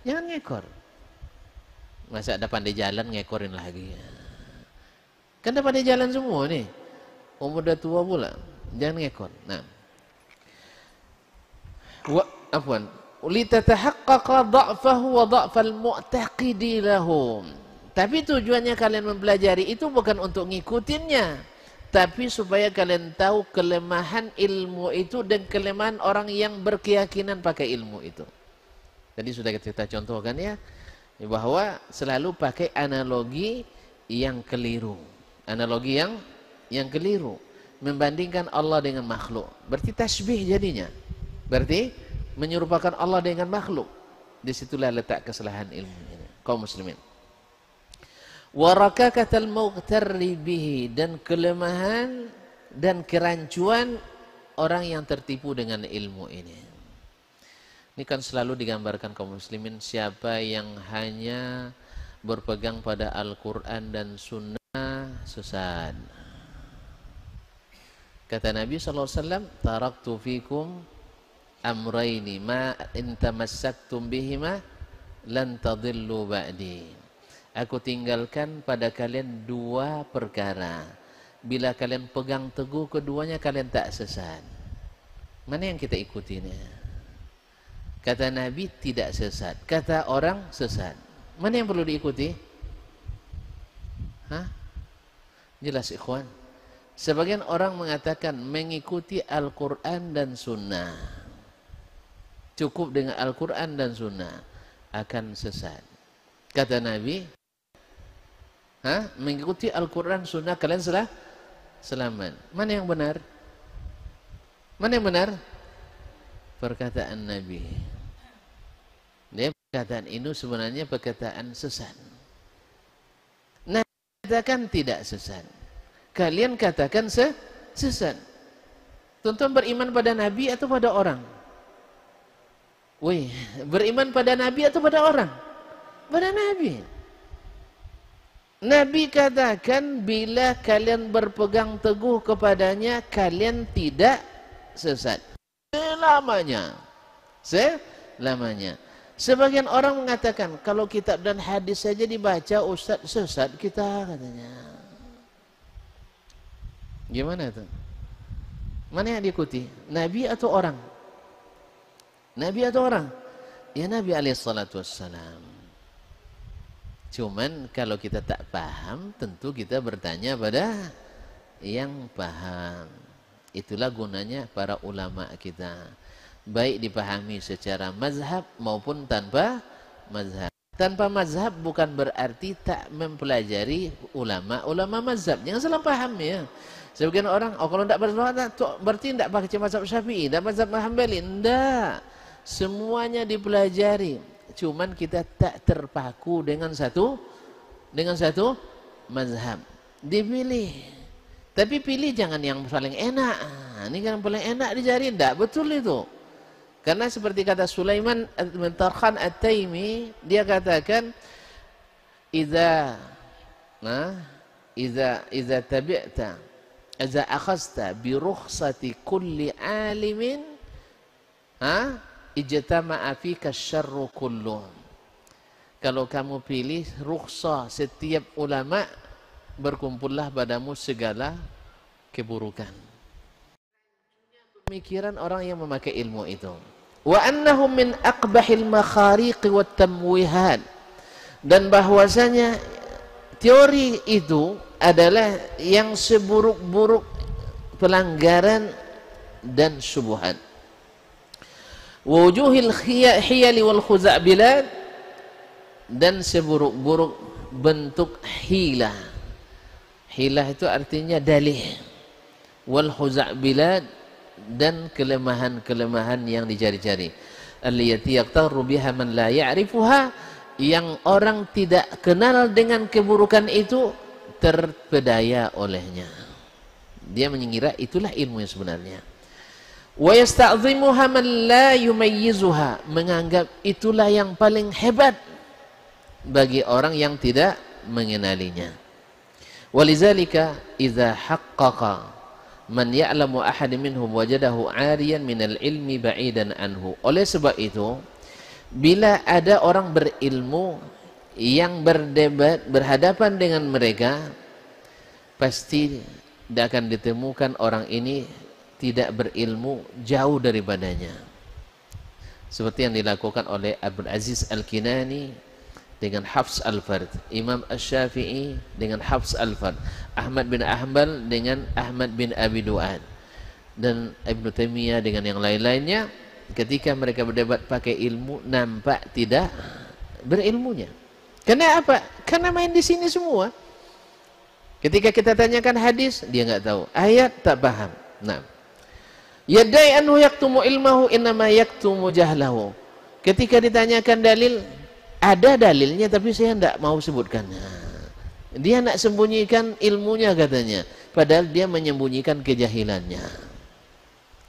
ngekor. Masa depan di jalan ngekorin lagi. Kan depan di jalan semua nih. Umur udah tua pula. Jangan ngekor. Nah. Afwan. Litatahaqqaqa dha'fahu wa dha'fal mu'taqidi lahum. Tapi tujuannya kalian mempelajari itu bukan untuk ngikutinnya, tapi supaya kalian tahu kelemahan ilmu itu dan kelemahan orang yang berkeyakinan pakai ilmu itu. Tadi sudah kita contohkan ya, bahwa selalu pakai analogi yang keliru. Analogi yang keliru. Membandingkan Allah dengan makhluk. Berarti tasbih jadinya. Berarti menyerupakan Allah dengan makhluk. Disitulah letak kesalahan ilmu ini, kaum muslimin. Warakakatal mughtarri bihi, dan kelemahan dan kerancuan orang yang tertipu dengan ilmu ini. Ini kan selalu digambarkan kaum muslimin, siapa yang hanya berpegang pada Al-Quran dan Sunnah sesat. Kata Nabi SAW, taraktu fikum amraini ma in tamassaktum bihima lan tadillu ba'di. Aku tinggalkan pada kalian dua perkara. Bila kalian pegang teguh keduanya, kalian tak sesat. Mana yang kita ikutinya? Kata Nabi tidak sesat, kata orang sesat. Mana yang perlu diikuti? Hah? Jelas ikhwan. Sebagian orang mengatakan mengikuti Al-Quran dan Sunnah. Cukup dengan Al-Quran dan Sunnah akan sesat. Kata Nabi, mengikuti Al-Quran Sunnah kalian selamat. Mana yang benar? Mana yang benar? Perkataan Nabi. Dia perkataan ini sebenarnya perkataan sesat. Nah, katakan tidak sesat. Kalian katakan sesat. Tuan-tuan beriman pada Nabi atau pada orang? Wih, beriman pada Nabi atau pada orang? Pada Nabi. Nabi katakan bila kalian berpegang teguh kepadanya, kalian tidak sesat. Selamanya. Selamanya. Sebagian orang mengatakan, kalau kitab dan hadis saja dibaca, Ustaz sesat kita, katanya. Gimana itu? Mana yang diikuti? Nabi atau orang? Nabi atau orang? Ya Nabi alaihissalam. Cuman kalau kita tak paham, tentu kita bertanya pada yang paham. Itulah gunanya para ulama kita. Baik dipahami secara mazhab maupun tanpa mazhab. Tanpa mazhab bukan berarti tak mempelajari ulama mazhab. Jangan salah paham ya. Sebagian orang, kalau tidak berarti tidak pakai mazhab Syafi'i, tidak mazhab Hambali. Tidak. Semuanya dipelajari. Cuman kita tak terpaku dengan satu mazhab. Dipilih. Tapi pilih jangan yang paling enak. Ini kan paling enak dicari. Tidak betul itu. Karena seperti kata Sulaiman bin Tarkhan At-Taimi, dia katakan, Iza tabi'ta, iza akhasta bi rukhsati kulli alimin, ijtama'a fika syarru kullu. Kalau kamu pilih rukhsah setiap ulama, berkumpullah padamu segala keburukan. Pemikiran orang yang memakai ilmu itu. Wa annahum min aqbahil makhariq wat tamwihat. Dan bahwasanya teori itu adalah yang seburuk-buruk pelanggaran dan syubhat. Wujuhil hiyali wal khuza'bilat, dan seburuk-buruk bentuk hilah. Hilah itu artinya dalih. Wal khuza'bilat, dan kelemahan-kelemahan yang dicari-cari. Allati yaqtaru biha man la ya'rifuha, yang orang tidak kenal dengan keburukan itu, terpedaya olehnya. Dia mengira itulah ilmu yang sebenarnya. Wa yasta'dhimuha man la yumayyizuha, menganggap itulah yang paling hebat bagi orang yang tidak mengenalinya. Walizalika idza haqqaqa man ya'lamu ahad minhum wajadahu 'ariyan minal ilmi ba'idan anhu. Oleh sebab itu, bila ada orang berilmu yang berdebat berhadapan dengan mereka, pasti akan ditemukan orang ini tidak berilmu, jauh daripadanya. Seperti yang dilakukan oleh Abdul Aziz Al-Kinani dengan Hafs Al-Fard, Imam Asy-Syafi'i dengan Hafs Al-Fard, Ahmad bin Hanbal dengan Ahmad bin Abi Du'ad, dan Ibnu Taimiyah dengan yang lain-lainnya. Ketika mereka berdebat pakai ilmu, nampak tidak berilmunya. Karena apa? Karena main di sini semua. Ketika kita tanyakan hadis, dia nggak tahu. Ayat tak paham. Nah, yadai anhu yaktumu ilmahu innama yaktumu jahlahu. Ketika ditanyakan dalil, ada dalilnya tapi saya tidak mau sebutkan. Dia nak sembunyikan ilmunya katanya, padahal dia menyembunyikan kejahilannya.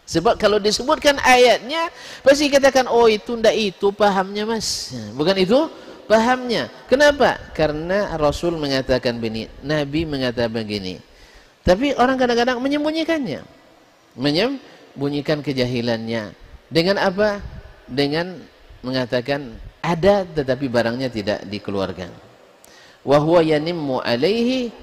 Sebab kalau disebutkan ayatnya, pasti katakan, oh itu ndak itu pahamnya mas, bukan itu pahamnya. Kenapa? Karena Rasul mengatakan begini, Nabi mengatakan begini. Tapi orang kadang-kadang menyembunyikannya, menyembunyikan kejahilannya. Dengan apa? Dengan mengatakan ada tetapi barangnya tidak dikeluarkan. Wa huwa yanimmu alaihi,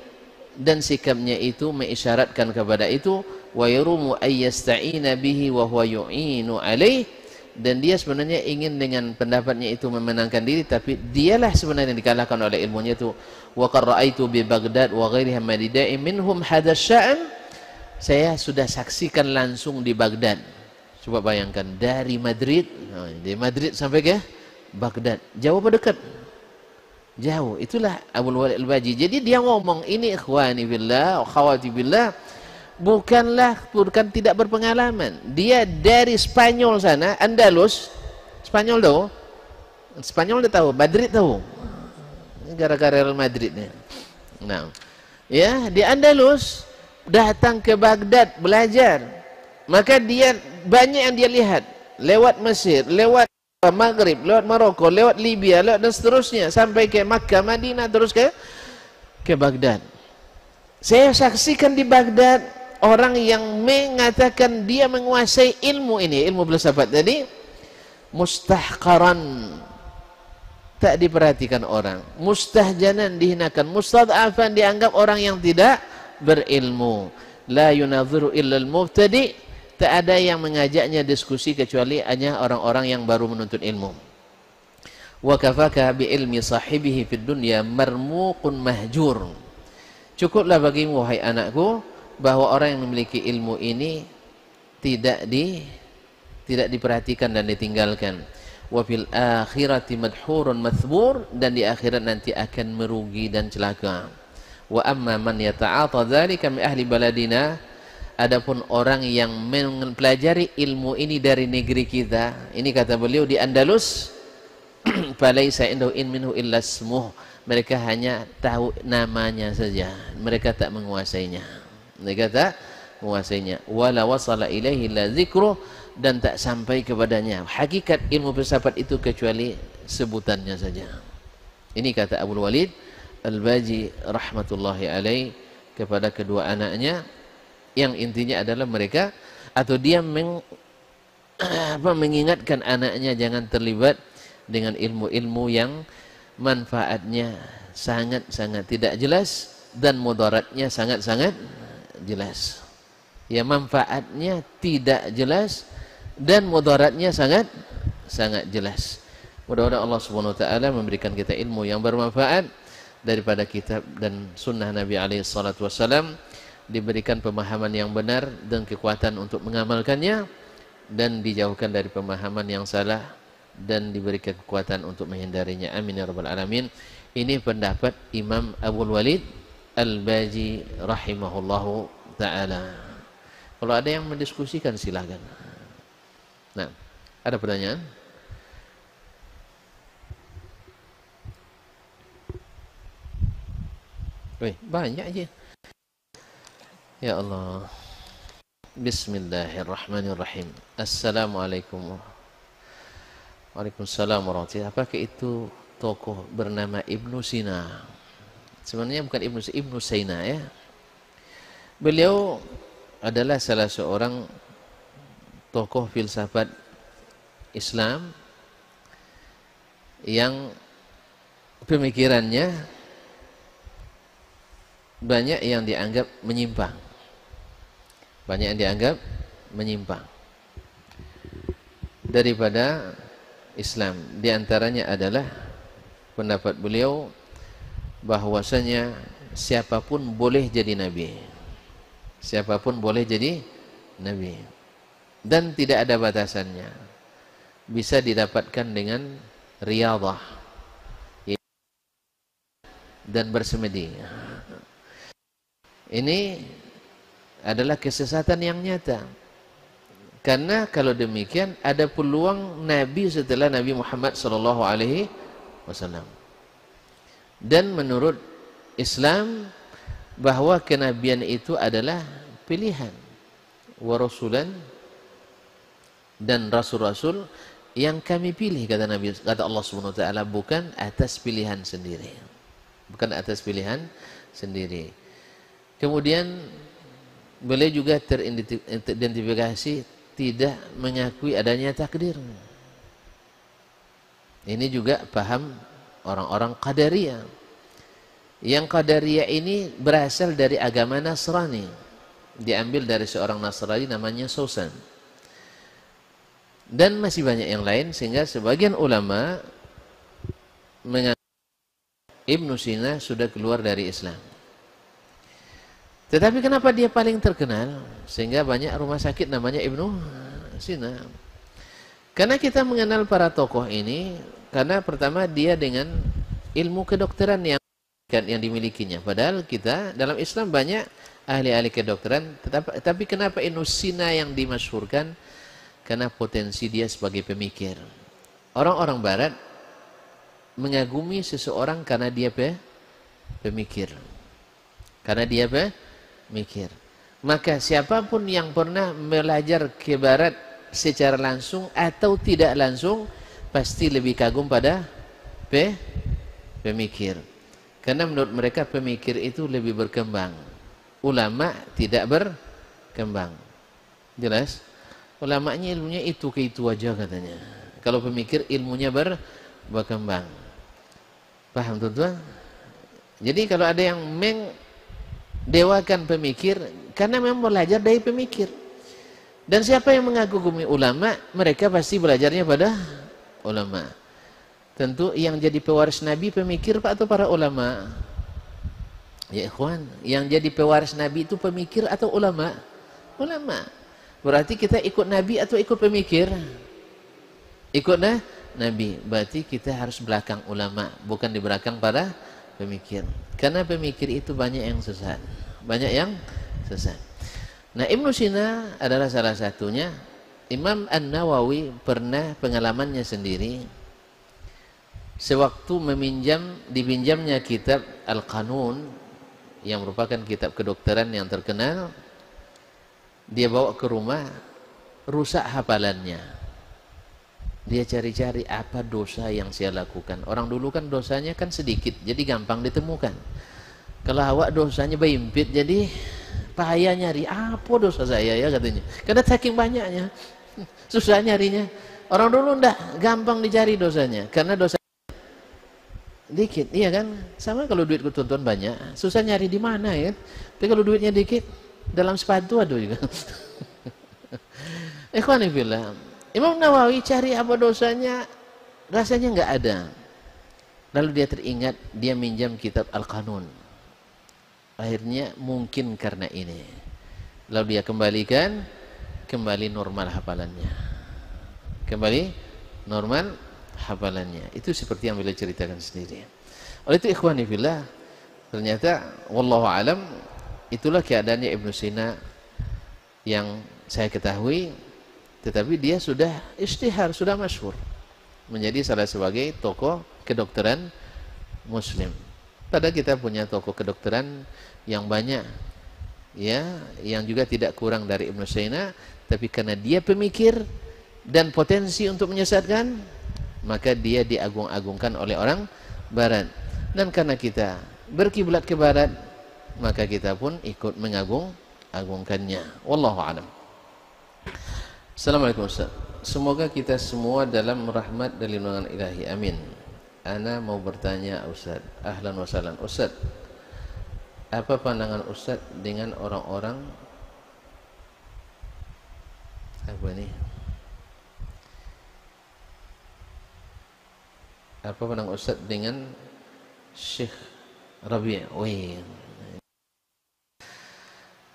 dan sikapnya itu mengisyaratkan kepada itu. Wa yarumu ayyasta'ina bihi wa huwa yu'inu alaih, dan dia sebenarnya ingin dengan pendapatnya itu memenangkan diri, tapi dialah sebenarnya yang dikalahkan oleh ilmunya itu. Wa qad ra'aitu bi Baghdad wa ghairiha madidai minhum hadha sya'an, saya sudah saksikan langsung di Baghdad. Coba bayangkan dari Madrid, sampai ke Baghdad, jauh apa dekat? Jauh. Itulah Abul Walid Al-Baji. Jadi dia ngomong ini, ikhwani billah, akhwati billah, bukan tidak berpengalaman. Dia dari Spanyol sana, Andalus. Spanyol tahu? Spanyol dia tahu, Madrid tahu. Gara-gara Real Madrid nih. Nah, ya, di Andalus datang ke Baghdad belajar. Maka dia banyak yang dia lihat lewat Mesir, lewat Maghrib, lewat Maroko, lewat Libya, lewat dan seterusnya sampai ke Makkah, Madinah, terus ke Baghdad. Saya saksikan di Baghdad orang yang mengatakan dia menguasai ilmu ini, ilmu filsafat tadi, mustahqaran, tak diperhatikan orang, mustahjanan, dihinakan, mustad'afan, dianggap orang yang tidak berilmu. La yunadhiru illa al-mubtadi, tak ada yang mengajaknya diskusi kecuali hanya orang-orang yang baru menuntut ilmu. Wa kafaka bi ilmi sahibihi fid dunya marmuqun mahjur. Cukuplah bagimu wahai anakku bahwa orang yang memiliki ilmu ini tidak diperhatikan dan ditinggalkan. Wa fil akhirati madhurun mathbur, dan di akhirat nanti akan merugi dan celaka. Wa amma man yata'ata dzalika min ahli baladina, adapun orang yang mempelajari ilmu ini dari negeri kita, ini kata beliau di Andalus, falaisa indahu in minhu illa ismuh, mereka hanya tahu namanya saja, mereka tak menguasainya. Mereka tak menguasainya. Wala wasala ilaihi la dzikruh, dan tak sampai kepadanya hakikat ilmu filsafat itu kecuali sebutannya saja. Ini kata Abul Walid Al-Baji rahmatullahi alaih kepada kedua anaknya, yang intinya adalah mereka, atau dia mengingatkan anaknya jangan terlibat dengan ilmu-ilmu yang manfaatnya sangat-sangat tidak jelas dan mudaratnya sangat-sangat jelas. Ya, manfaatnya tidak jelas dan mudaratnya sangat jelas. Mudah-mudahan Allah Subhanahu wa taala memberikan kita ilmu yang bermanfaat daripada kitab dan sunnah Nabi alaihi salatu wasallam, diberikan pemahaman yang benar dan kekuatan untuk mengamalkannya, dan dijauhkan dari pemahaman yang salah dan diberikan kekuatan untuk menghindarinya. Amin ya rabbal alamin. Ini pendapat Imam Abul Walid Al-Baji rahimahullahu ta'ala. Kalau ada yang mendiskusikan silakan. Nah, ada pertanyaan? Wih, banyak aja. Ya Allah. Bismillahirrahmanirrahim. Assalamualaikum. Waalaikumsalam warahmatullahi wabarakatuh. Apakah itu tokoh bernama Ibnu Sina? Sebenarnya bukan Ibnu Sina ya. Beliau adalah salah seorang tokoh filsafat Islam yang pemikirannya banyak yang dianggap menyimpang. Banyak yang dianggap menyimpang daripada Islam. Di antaranya adalah pendapat beliau bahwasanya siapapun boleh jadi nabi. Siapapun boleh jadi nabi. Dan tidak ada batasannya. Bisa didapatkan dengan riyadhah dan bersemedi. Ini adalah kesesatan yang nyata. Karena kalau demikian ada peluang nabi setelah Nabi Muhammad sallallahu alaihi wasallam. Dan menurut Islam bahwa kenabian itu adalah pilihan. Wa rasulan, dan rasul-rasul yang kami pilih, kata Nabi, kata Allah Subhanahu wa taala, bukan atas pilihan sendiri. Bukan atas pilihan sendiri. Kemudian beliau juga teridentifikasi tidak mengakui adanya takdir. Ini juga paham orang-orang Qadariyah. Yang Qadariyah ini berasal dari agama Nasrani. Diambil dari seorang Nasrani namanya Susan. Dan masih banyak yang lain, sehingga sebagian ulama menganggap Ibnu Sina sudah keluar dari Islam. Tetapi kenapa dia paling terkenal sehingga banyak rumah sakit namanya Ibnu Sina? Karena kita mengenal para tokoh ini karena pertama dia dengan ilmu kedokteran yang dimilikinya. Padahal kita dalam Islam banyak ahli-ahli kedokteran, tetapi kenapa Ibnu Sina yang dimasyhurkan? Karena potensi dia sebagai pemikir. Orang-orang barat mengagumi seseorang karena dia pemikir. Karena dia mikir. Maka siapapun yang pernah belajar ke barat secara langsung atau tidak langsung pasti lebih kagum pada pemikir. Karena menurut mereka pemikir itu lebih berkembang. Ulama tidak berkembang. Jelas? Ulamanya ilmunya itu ke itu aja katanya. Kalau pemikir ilmunya berkembang. Paham tuan-tuan? Jadi kalau ada yang dewakan pemikir karena memang belajar dari pemikir. Dan siapa yang mengagumi ulama, mereka pasti belajarnya pada ulama. Tentu yang jadi pewaris Nabi pemikir Pak atau para ulama? Ya ikhwan, yang jadi pewaris Nabi itu pemikir atau ulama? Ulama. Berarti kita ikut Nabi atau ikut pemikir? Ikut Nabi. Berarti kita harus belakang ulama, bukan di belakang para pemikir. Karena pemikir itu banyak yang sesat. Banyak yang sesat. Nah, Ibnu Sina adalah salah satunya. Imam An-Nawawi pernah pengalamannya sendiri. Sewaktu dipinjamnya kitab Al-Qanun yang merupakan kitab kedokteran yang terkenal, dia bawa ke rumah, rusak hafalannya. Dia cari-cari apa dosa yang saya lakukan. Orang dulu kan dosanya kan sedikit, jadi gampang ditemukan. Kalau awak dosanya berimpit, jadi payah nyari apa dosa saya ya katanya. Karena saking banyaknya, susah nyarinya. Orang dulu ndak gampang dicari dosanya, karena dosa dikit, iya kan? Sama kalau duit tonton banyak, susah nyari di mana ya. Tapi kalau duitnya dikit, dalam sepatu ada juga. Ikhwani fillah, Imam Nawawi cari apa dosanya, rasanya nggak ada. Lalu dia teringat, dia minjam kitab Al-Qanun. Akhirnya mungkin karena ini. Lalu dia kembalikan, kembali normal hafalannya. Kembali normal hafalannya. Itu seperti yang beliau ceritakan sendiri. Oleh itu ikhwani fillah, ternyata wallahu alam itulah keadaannya Ibnu Sina yang saya ketahui, tetapi dia sudah istihar, sudah masyhur menjadi salah sebagai tokoh kedokteran muslim. Padahal kita punya tokoh kedokteran yang banyak, ya, yang juga tidak kurang dari Ibnu Sina, tapi karena dia pemikir dan potensi untuk menyesatkan, maka dia diagung-agungkan oleh orang barat. Dan karena kita berkiblat ke barat, maka kita pun ikut mengagung-agungkannya. Wallahu a'lam. Assalamualaikum Ustaz. Semoga kita semua dalam rahmat dan lindungan ilahi. Amin. Ana mau bertanya Ustaz. Ahlan wa sahlan. Ustaz, apa pandangan Ustaz dengan orang-orang apa ini? Apa pandangan Ustaz dengan Syekh Rabi'? Wih,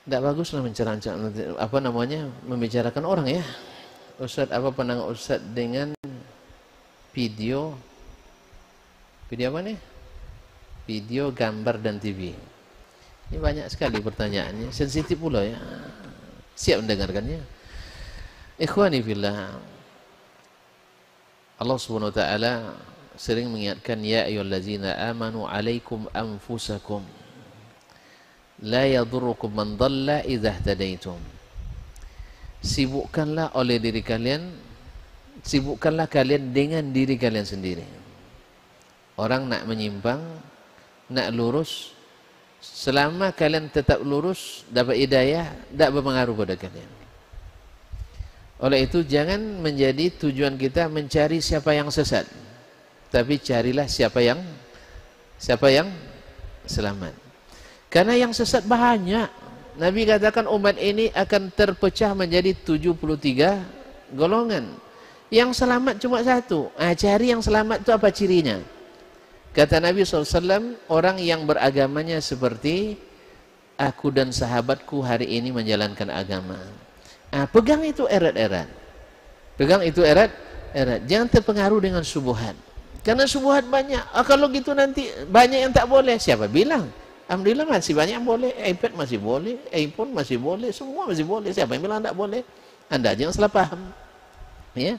tidak baguslah apa namanya, membicarakan orang ya. Ustaz, apa pandangan Ustaz dengan video apa nih? Video, gambar dan TV. Ini banyak sekali pertanyaannya, sensitif pula ya. Siap mendengarkannya. Ikhwani fillah, Allah Subhanahu wa taala sering mengingatkan, ya ayyuhallazina amanu alaikum anfusakum la yadurrukum man dhalla idza ihtadaitum. Sibukkanlah kalian dengan diri kalian sendiri. Orang nak menyimpang, nak lurus, selama kalian tetap lurus, dapat hidayah, tidak berpengaruh pada kalian. Oleh itu jangan menjadi tujuan kita mencari siapa yang sesat, tapi carilah siapa yang selamat. Karena yang sesat banyak. Nabi katakan umat ini akan terpecah menjadi 73 golongan. Yang selamat cuma satu. Cari yang selamat itu apa cirinya? Kata Nabi SAW, orang yang beragamanya seperti aku dan sahabatku hari ini menjalankan agama. Pegang itu erat-erat. Pegang itu erat-erat. Jangan terpengaruh dengan subuhat. Karena subuhat banyak. Kalau gitu nanti banyak yang tak boleh. Siapa bilang? Alhamdulillah masih banyak yang boleh. iPad masih boleh, iPhone masih boleh, semua masih boleh. Siapa yang bilang tak boleh? Anda jangan salah paham. Ya,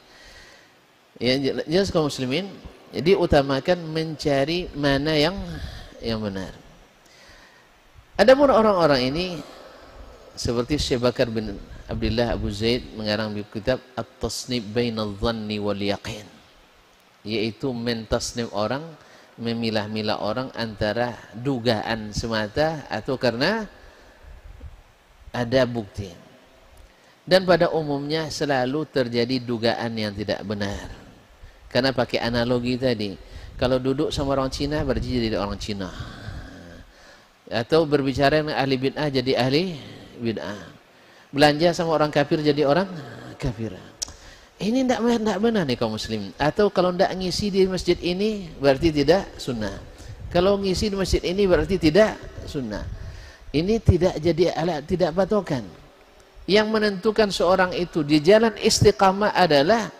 jelas kaum muslimin. Jadi utamakan mencari mana yang benar. Adapun orang-orang ini seperti Syekh Bakar bin Abdullah Abu Zaid mengarang buku kitab At-Tasnif Bainadh Dhanni wal Yaqin, yaitu mentasnif orang, memilah-milah orang antara dugaan semata atau karena ada bukti. Dan pada umumnya selalu terjadi dugaan yang tidak benar. Karena pakai analogi tadi, kalau duduk sama orang Cina berarti jadi orang Cina, atau berbicara dengan ahli bid'ah jadi ahli bid'ah, belanja sama orang kafir jadi orang kafir. Ini tidak benar nih kaum muslim. Atau kalau tidak ngisi di masjid ini berarti tidak sunnah, kalau ngisi di masjid ini berarti tidak sunnah. Ini tidak jadi alat, tidak patokan. Yang menentukan seorang itu di jalan istiqamah adalah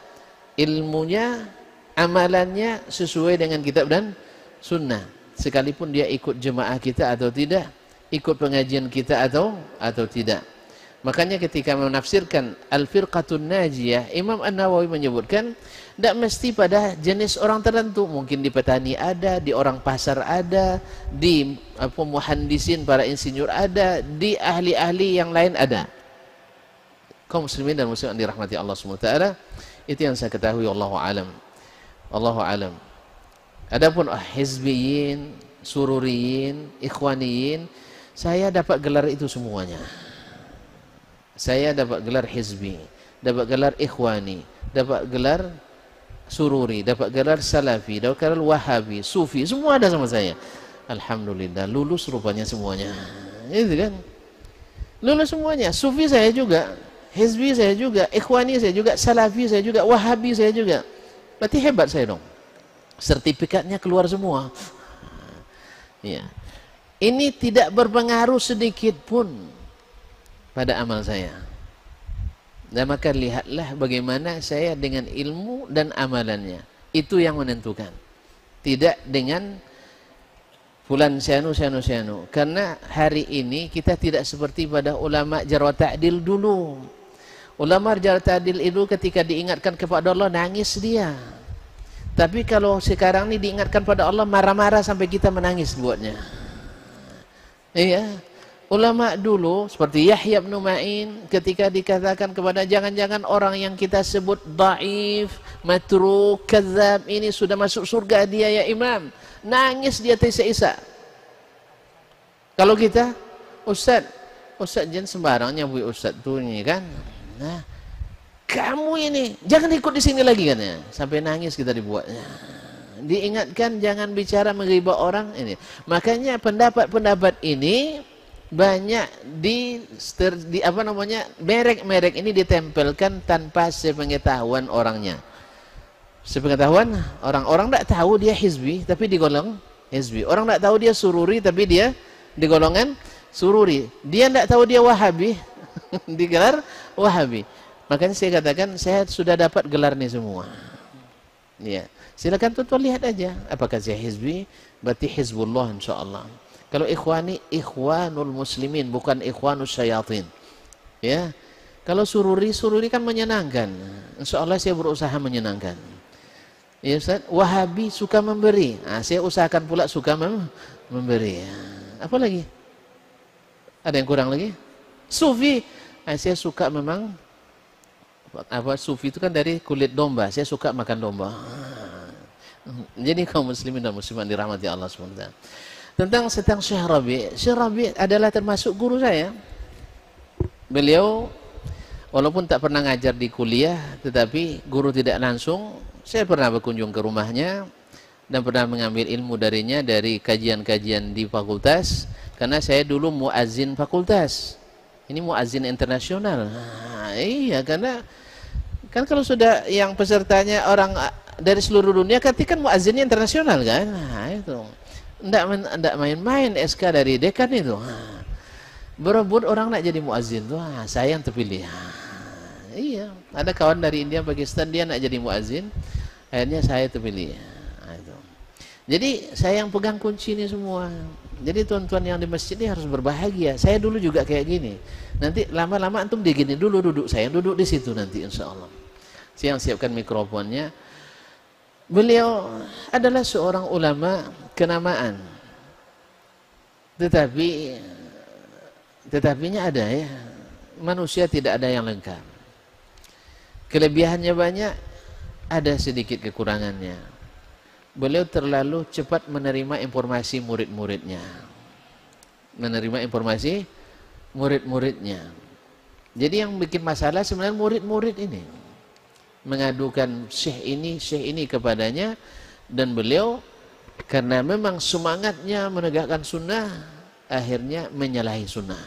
ilmunya, amalannya sesuai dengan kitab dan sunnah, sekalipun dia ikut jemaah kita atau tidak, ikut pengajian kita atau tidak. Makanya ketika menafsirkan Al-Firqatun Najiyah, Imam An-Nawawi menyebutkan tidak mesti pada jenis orang tertentu. Mungkin di petani ada, di orang pasar ada, di muhandisin, para insinyur ada, di ahli-ahli yang lain ada. Kaum muslimin dan muslimat dirahmati Allah SWT, itu yang saya ketahui. Allahu alam. Allahu alam. Adapun hizbiyin, sururiyin, ikhwaniyin, saya dapat gelar itu semuanya. Saya dapat gelar hizbi, dapat gelar ikhwani, dapat gelar sururi, dapat gelar salafi, dapat gelar wahabi, sufi, semua ada sama saya. Alhamdulillah, lulus rupanya semuanya. Itu kan? Lulus semuanya. Sufi saya juga, hizbi saya juga, ikhwani saya juga, salafi saya juga, wahabi saya juga. Berarti hebat saya dong. Sertifikatnya keluar semua. Ya. Ini tidak berpengaruh sedikit pun pada amal saya. Dan maka lihatlah bagaimana saya dengan ilmu dan amalannya. Itu yang menentukan. Tidak dengan fulan syanu. Karena hari ini kita tidak seperti pada ulama jarh wa ta'dil dulu. Ulama jarh wa ta'dil itu ketika diingatkan kepada Allah nangis dia. Tapi kalau sekarang ini diingatkan pada Allah, marah-marah sampai kita menangis buatnya. Iya. Ulama dulu seperti Yahya bin Ma'in ketika dikatakan kepada jangan-jangan orang yang kita sebut dhaif, matruk, kadzab ini sudah masuk surga dia ya Imam. Nangis dia terisa-isa. Kalau kita, Ustaz jangan sembarang nyambui Ustaz tuh ini kan. Nah, kamu ini jangan ikut di sini lagi kan ya. Sampai nangis kita dibuatnya. Diingatkan jangan bicara menghibah orang ini. Makanya pendapat-pendapat ini banyak merek-merek ini ditempelkan tanpa sepengetahuan orangnya. Sepengetahuan orang tidak tahu dia hizbi tapi digolong hizbi. Orang tidak tahu dia sururi tapi dia di golongan sururi. Dia tidak tahu dia wahabi digelar wahabi. Makanya saya katakan saya sudah dapat gelar ini semua. Ya, silakan tuan-tuan lihat aja apakah saya hizbi, berarti hizbullah insyaallah. Kalau ikhwani, ikhwanul muslimin, bukan ikhwanus syayatin. Ya. Kalau sururi kan menyenangkan. Insyaallah saya berusaha menyenangkan. Ya Ustaz, Wahabi suka memberi. Nah, saya usahakan pula suka memberi. Apa lagi? Ada yang kurang lagi? Sufi. Nah, saya suka memang sufi itu kan dari kulit domba. Saya suka makan domba. Jadi kaum muslimin dan muslimat dirahmati Allah SWT. Tentang Syekh Rabi adalah termasuk guru saya. Beliau walaupun tak pernah ngajar di kuliah, tetapi guru tidak langsung. Saya pernah berkunjung ke rumahnya dan pernah mengambil ilmu darinya dari kajian-kajian di fakultas. Karena saya dulu muazzin fakultas. Ini muazzin internasional. Nah, iya, karena kan kalau sudah yang pesertanya orang dari seluruh dunia, kan muazzinnya internasional kan. Nah, itu. Nggak main-main SK dari dekan itu. Berebut orang nak jadi muazzin tuh, saya yang terpilih. Iya, ada kawan dari India, Pakistan, dia nak jadi muazzin, akhirnya saya terpilih. Itu. Jadi saya yang pegang kunci ini semua. Jadi tuan-tuan yang di masjid ini harus berbahagia. Saya dulu juga kayak gini. Nanti lama-lama antum di gini dulu duduk, saya duduk di situ nanti insya Allah. Saya yang siapkan mikrofonnya. Beliau adalah seorang ulama kenamaan, tetapinya ada ya, manusia tidak ada yang lengkap. Kelebihannya banyak, ada sedikit kekurangannya. Beliau terlalu cepat menerima informasi murid-muridnya, jadi yang bikin masalah sebenarnya murid-murid ini mengadukan syekh ini kepadanya, dan beliau karena memang semangatnya menegakkan sunnah, akhirnya menyalahi sunnah.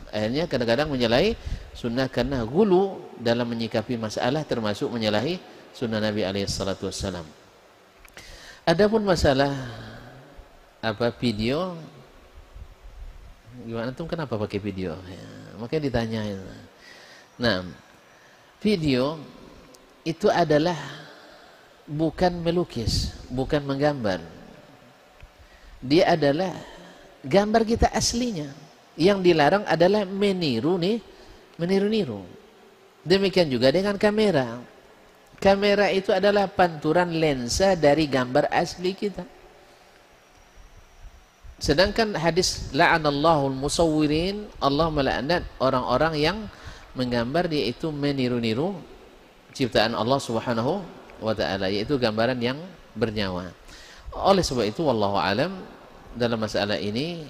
Akhirnya kadang-kadang menyalahi sunnah karena gulu dalam menyikapi masalah, termasuk menyalahi sunnah Nabi SAW. Adapun masalah video, gimana tuh, kenapa pakai video? Ya, makanya ditanyain. Nah, video itu adalah bukan melukis, bukan menggambar. Dia adalah gambar kita aslinya. Yang dilarang adalah meniru. Demikian juga dengan kamera. Kamera itu adalah panturan lensa dari gambar asli kita. Sedangkan hadis la'anallahul musawwirin, Allah melaknat orang-orang yang menggambar, dia itu meniru-niru ciptaan Allah Subhanahu wa ta'ala, yaitu gambaran yang bernyawa. Oleh sebab itu wallahu alam, dalam masalah ini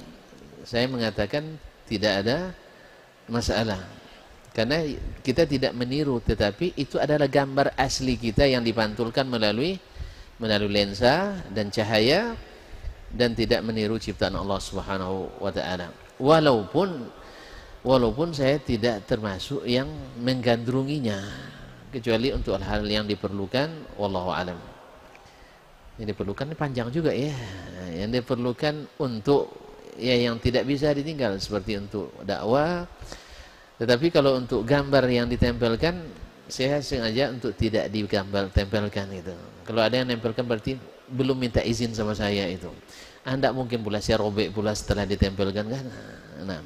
saya mengatakan tidak ada masalah, karena kita tidak meniru, tetapi itu adalah gambar asli kita yang dipantulkan melalui lensa dan cahaya, dan tidak meniru ciptaan Allah Subhanahu wa ta'ala. Walaupun saya tidak termasuk yang menggandrunginya, kecuali untuk hal-hal yang diperlukan, wallahu alam. Yang diperlukan panjang juga ya. Yang diperlukan untuk ya yang tidak bisa ditinggal, seperti untuk dakwah. Tetapi kalau untuk gambar yang ditempelkan, saya sengaja untuk tidak tempelkan itu. Kalau ada yang nempelkan berarti belum minta izin sama saya itu. Anda mungkin pula saya robek pula setelah ditempelkan kan. Nah,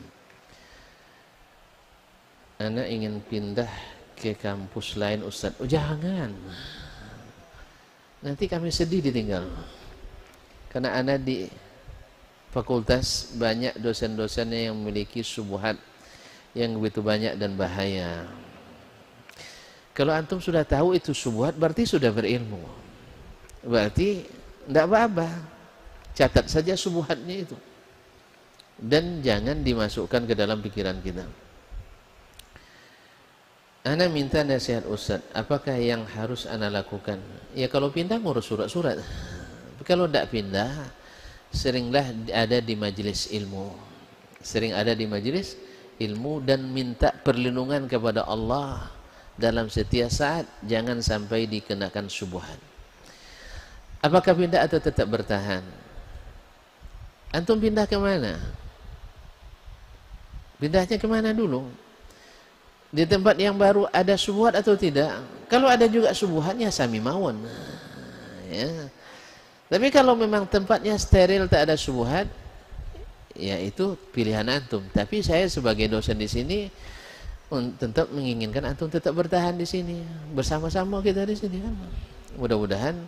Anda ingin pindah ke kampus lain Ustaz? Oh jangan. nanti kami sedih ditinggal. Karena ana di fakultas banyak dosen-dosennya yang memiliki syubhat yang begitu banyak dan bahaya. Kalau antum sudah tahu itu syubhat, berarti sudah berilmu. Berarti tidak apa-apa, catat saja syubhatnya itu dan jangan dimasukkan ke dalam pikiran kita. Ana minta nasihat Ustaz, apakah yang harus ana lakukan? Ya kalau pindah ngurus surat-surat. Kalau tidak pindah, seringlah ada di majelis ilmu. Sering ada di majelis ilmu dan minta perlindungan kepada Allah dalam setiap saat, jangan sampai dikenakan syubhat. Apakah pindah atau tetap bertahan? Antum pindah ke mana? Pindahnya kemana dulu? Di tempat yang baru ada syubhat atau tidak? Kalau ada juga syubhatnya sami mawon. Ya. Tapi kalau memang tempatnya steril tak ada syubhat, ya itu pilihan antum. Tapi saya sebagai dosen di sini tetap menginginkan antum tetap bertahan di sini, bersama-sama kita di sini kan. Mudah-mudahan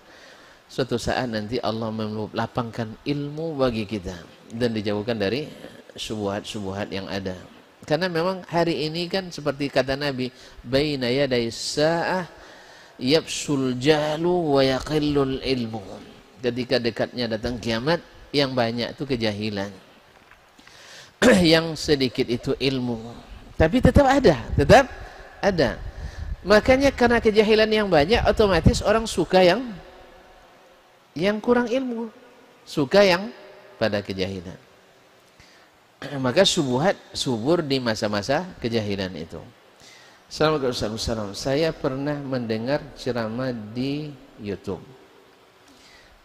suatu saat nanti Allah melapangkan ilmu bagi kita dan dijauhkan dari syubhat-syubhat yang ada. Karena memang hari ini kan seperti kata Nabi, baina yaday sa'ah yabsul jahlu wa yaqillul ilmu. Ketika dekatnya datang kiamat, yang banyak itu kejahilan, yang sedikit itu ilmu. Tapi tetap ada. Makanya karena kejahilan yang banyak, otomatis orang suka yang kurang ilmu, suka yang pada kejahilan. Maka syubhat subur di masa-masa kejahilan itu. Assalamualaikum. Saya pernah mendengar ceramah di YouTube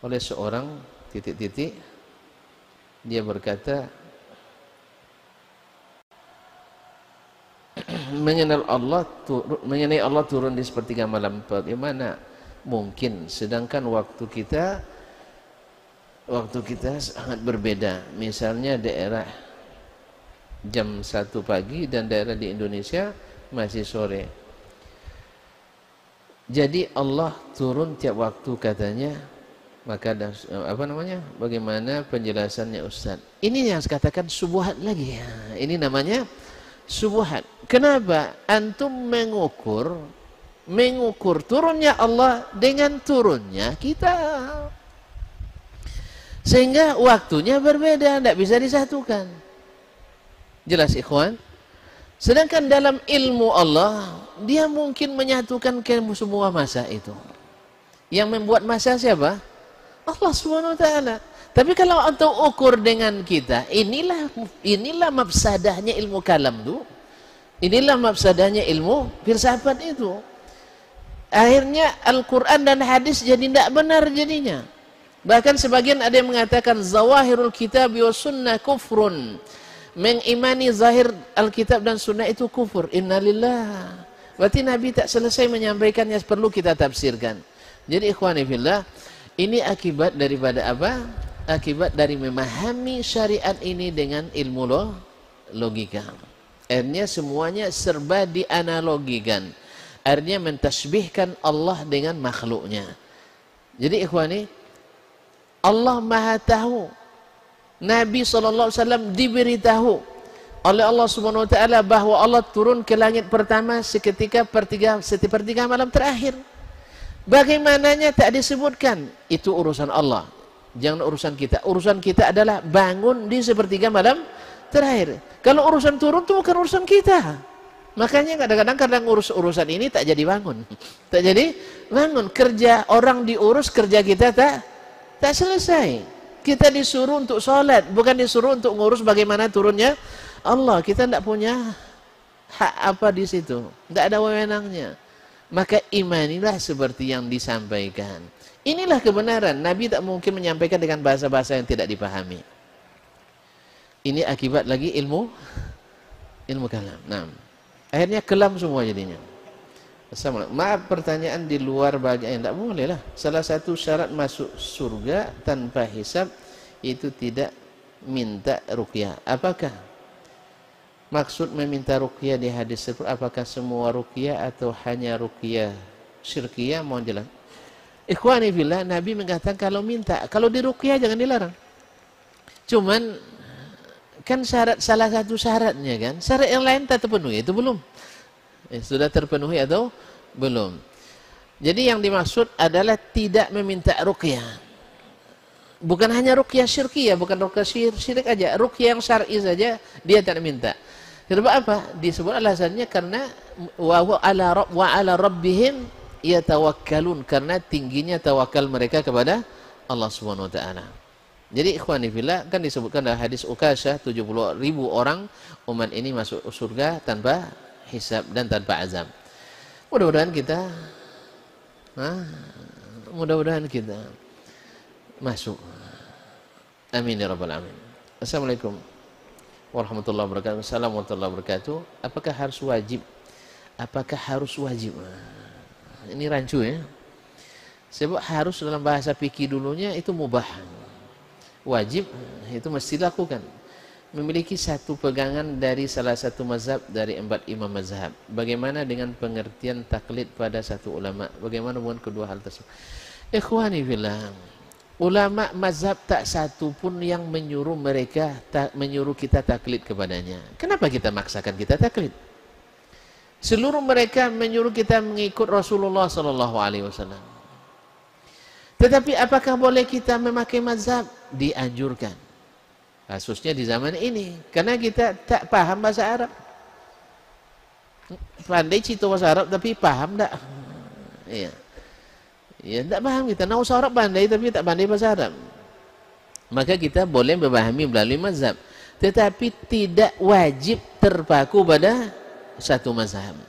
oleh seorang titik-titik, dia berkata mengenai Allah turun di sepertiga malam. Bagaimana mungkin, sedangkan waktu kita sangat berbeda. Misalnya daerah jam 1 pagi dan daerah di Indonesia masih sore. Jadi Allah turun tiap waktu katanya. Maka bagaimana penjelasannya Ustaz? Ini yang saya katakan syubhat lagi. Ini namanya syubhat. Kenapa antum mengukur turunnya Allah dengan turunnya kita, sehingga waktunya berbeda, tidak bisa disatukan. Jelas ikhwan? Sedangkan dalam ilmu Allah, dia mungkin menyatukan ke semua masa itu. Yang membuat masa siapa? Allah Subhanahu wa taala. Tapi kalau antum ukur dengan kita, inilah mafsadahnya ilmu kalam itu. Inilah mafsadahnya ilmu filsafat itu. Akhirnya Al-Qur'an dan hadis jadi tidak benar jadinya. Bahkan sebagian ada yang mengatakan zawahirul kitab wa sunnah kufrun. Mengimani zahir Alkitab dan sunnah itu kufur. Innalillah. Berarti Nabi tak selesai menyampaikannya, perlu kita tafsirkan. Jadi ikhwani fillah, ini akibat daripada apa? Akibat dari memahami syariat ini dengan ilmu logika. Akhirnya semuanya serba dianalogikan. Akhirnya mentasbihkan Allah dengan makhluknya. Jadi ikhwani, Allah Maha tahu. Nabi SAW diberitahu oleh Allah Subhanahu wa taala bahwa Allah turun ke langit pertama sepertiga malam terakhir. Bagaimananya tak disebutkan, itu urusan Allah, jangan urusan kita. Urusan kita adalah bangun di sepertiga malam terakhir. Kalau urusan turun itu bukan urusan kita. Makanya kadang-kadang urusan ini tak jadi bangun. Tak jadi bangun. Kerja orang diurus, kerja kita tak selesai. Kita disuruh untuk sholat, bukan disuruh untuk ngurus bagaimana turunnya Allah. Kita tidak punya hak apa di situ, tidak ada wewenangnya. Maka imanilah seperti yang disampaikan. Inilah kebenaran. Nabi tak mungkin menyampaikan dengan bahasa-bahasa yang tidak dipahami. Ini akibat lagi ilmu kalam. Nah, akhirnya kelam semua jadinya. Assalamualaikum. Maaf, pertanyaan di luar bagian, tidak boleh lah. Salah satu syarat masuk surga tanpa hisab itu tidak minta ruqyah. Apakah maksud meminta ruqyah di hadis tersebut? Apakah semua ruqyah atau hanya ruqyah syirkiyah? Mohon jelas. Ikhwani fillah, Nabi mengatakan kalau minta, kalau diruqyah jangan dilarang. Cuman kan syarat, salah satu syaratnya kan, syarat yang lain tak terpenuhi, itu belum. Sudah terpenuhi atau belum? Jadi yang dimaksud adalah tidak meminta ruqyah. Bukan hanya ruqyah syirkiyah, bukan ruqyah syirik aja, ruqyah yang syar'i saja dia tak minta. Kenapa apa? Disebut alasannya karena wa ala rabbihim yatawakkalun, karena tingginya tawakal mereka kepada Allah Subhanahu wa taala. Jadi ikhwani fillah, kan disebutkan dalam hadis Ukasyah 70.000 orang umat ini masuk surga tanpa hisab dan tanpa azab. Mudah-mudahan kita masuk. Amin ya rabbal alamin. Assalamualaikum warahmatullahi wabarakatuh. Assalamualaikum warahmatullahi wabarakatuh. Apakah harus wajib? Apakah harus wajib? Ini rancu ya. Sebab harus dalam bahasa fikih dulunya itu mubah. Wajib itu mesti dilakukan. Memiliki satu pegangan dari salah satu mazhab dari 4 imam mazhab. Bagaimana dengan pengertian taklid pada satu ulama? Bagaimana dengan kedua hal tersebut? Ikhwani fillah, ulama mazhab tak satu pun yang menyuruh menyuruh kita taklid kepadanya. Kenapa kita maksakan kita taklid? Seluruh mereka menyuruh kita mengikut Rasulullah SAW. Tetapi apakah boleh kita memakai mazhab? Dianjurkan. Khususnya di zaman ini, karena kita tak paham bahasa Arab. Pandai cito bahasa Arab tapi paham tak? Iya. Ya, tak paham kita. Nah, usah Arab pandai tapi tak pandai bahasa Arab. Maka kita boleh memahami melalui mazhab, tetapi tidak wajib terpaku pada satu mazhab.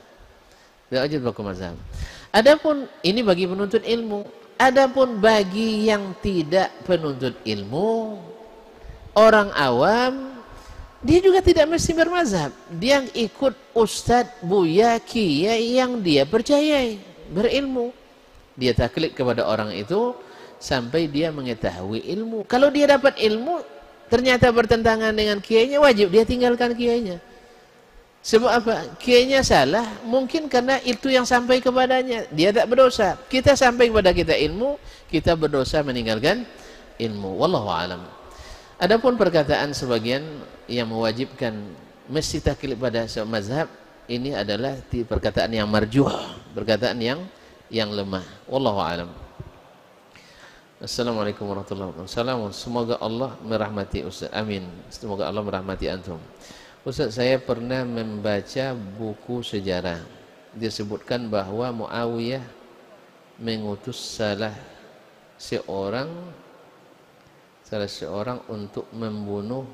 Tidak wajib terpaku mazhab. Adapun ini bagi penuntut ilmu. Adapun bagi yang tidak penuntut ilmu, orang awam, dia juga tidak mesti bermazhab. Dia ikut ustadz, buya, kiai yang dia percayai, berilmu. Dia taklid kepada orang itu sampai dia mengetahui ilmu. Kalau dia dapat ilmu ternyata bertentangan dengan kiainya, wajib dia tinggalkan kiainya. Sebab apa? Kiainya salah, mungkin karena itu yang sampai kepadanya, dia tak berdosa. Kita sampai kepada kita ilmu, kita berdosa meninggalkan ilmu. Wallahu alam. Adapun perkataan sebagian yang mewajibkan mesti taklid pada mazhab, ini adalah perkataan yang marjuh, perkataan yang lemah. Wallahu alam. Assalamualaikum warahmatullahi wabarakatuh. Semoga Allah merahmati Ustaz. Amin. Semoga Allah merahmati antum. Ustaz, saya pernah membaca buku sejarah. Disebutkan bahwa Muawiyah mengutus salah seorang untuk membunuh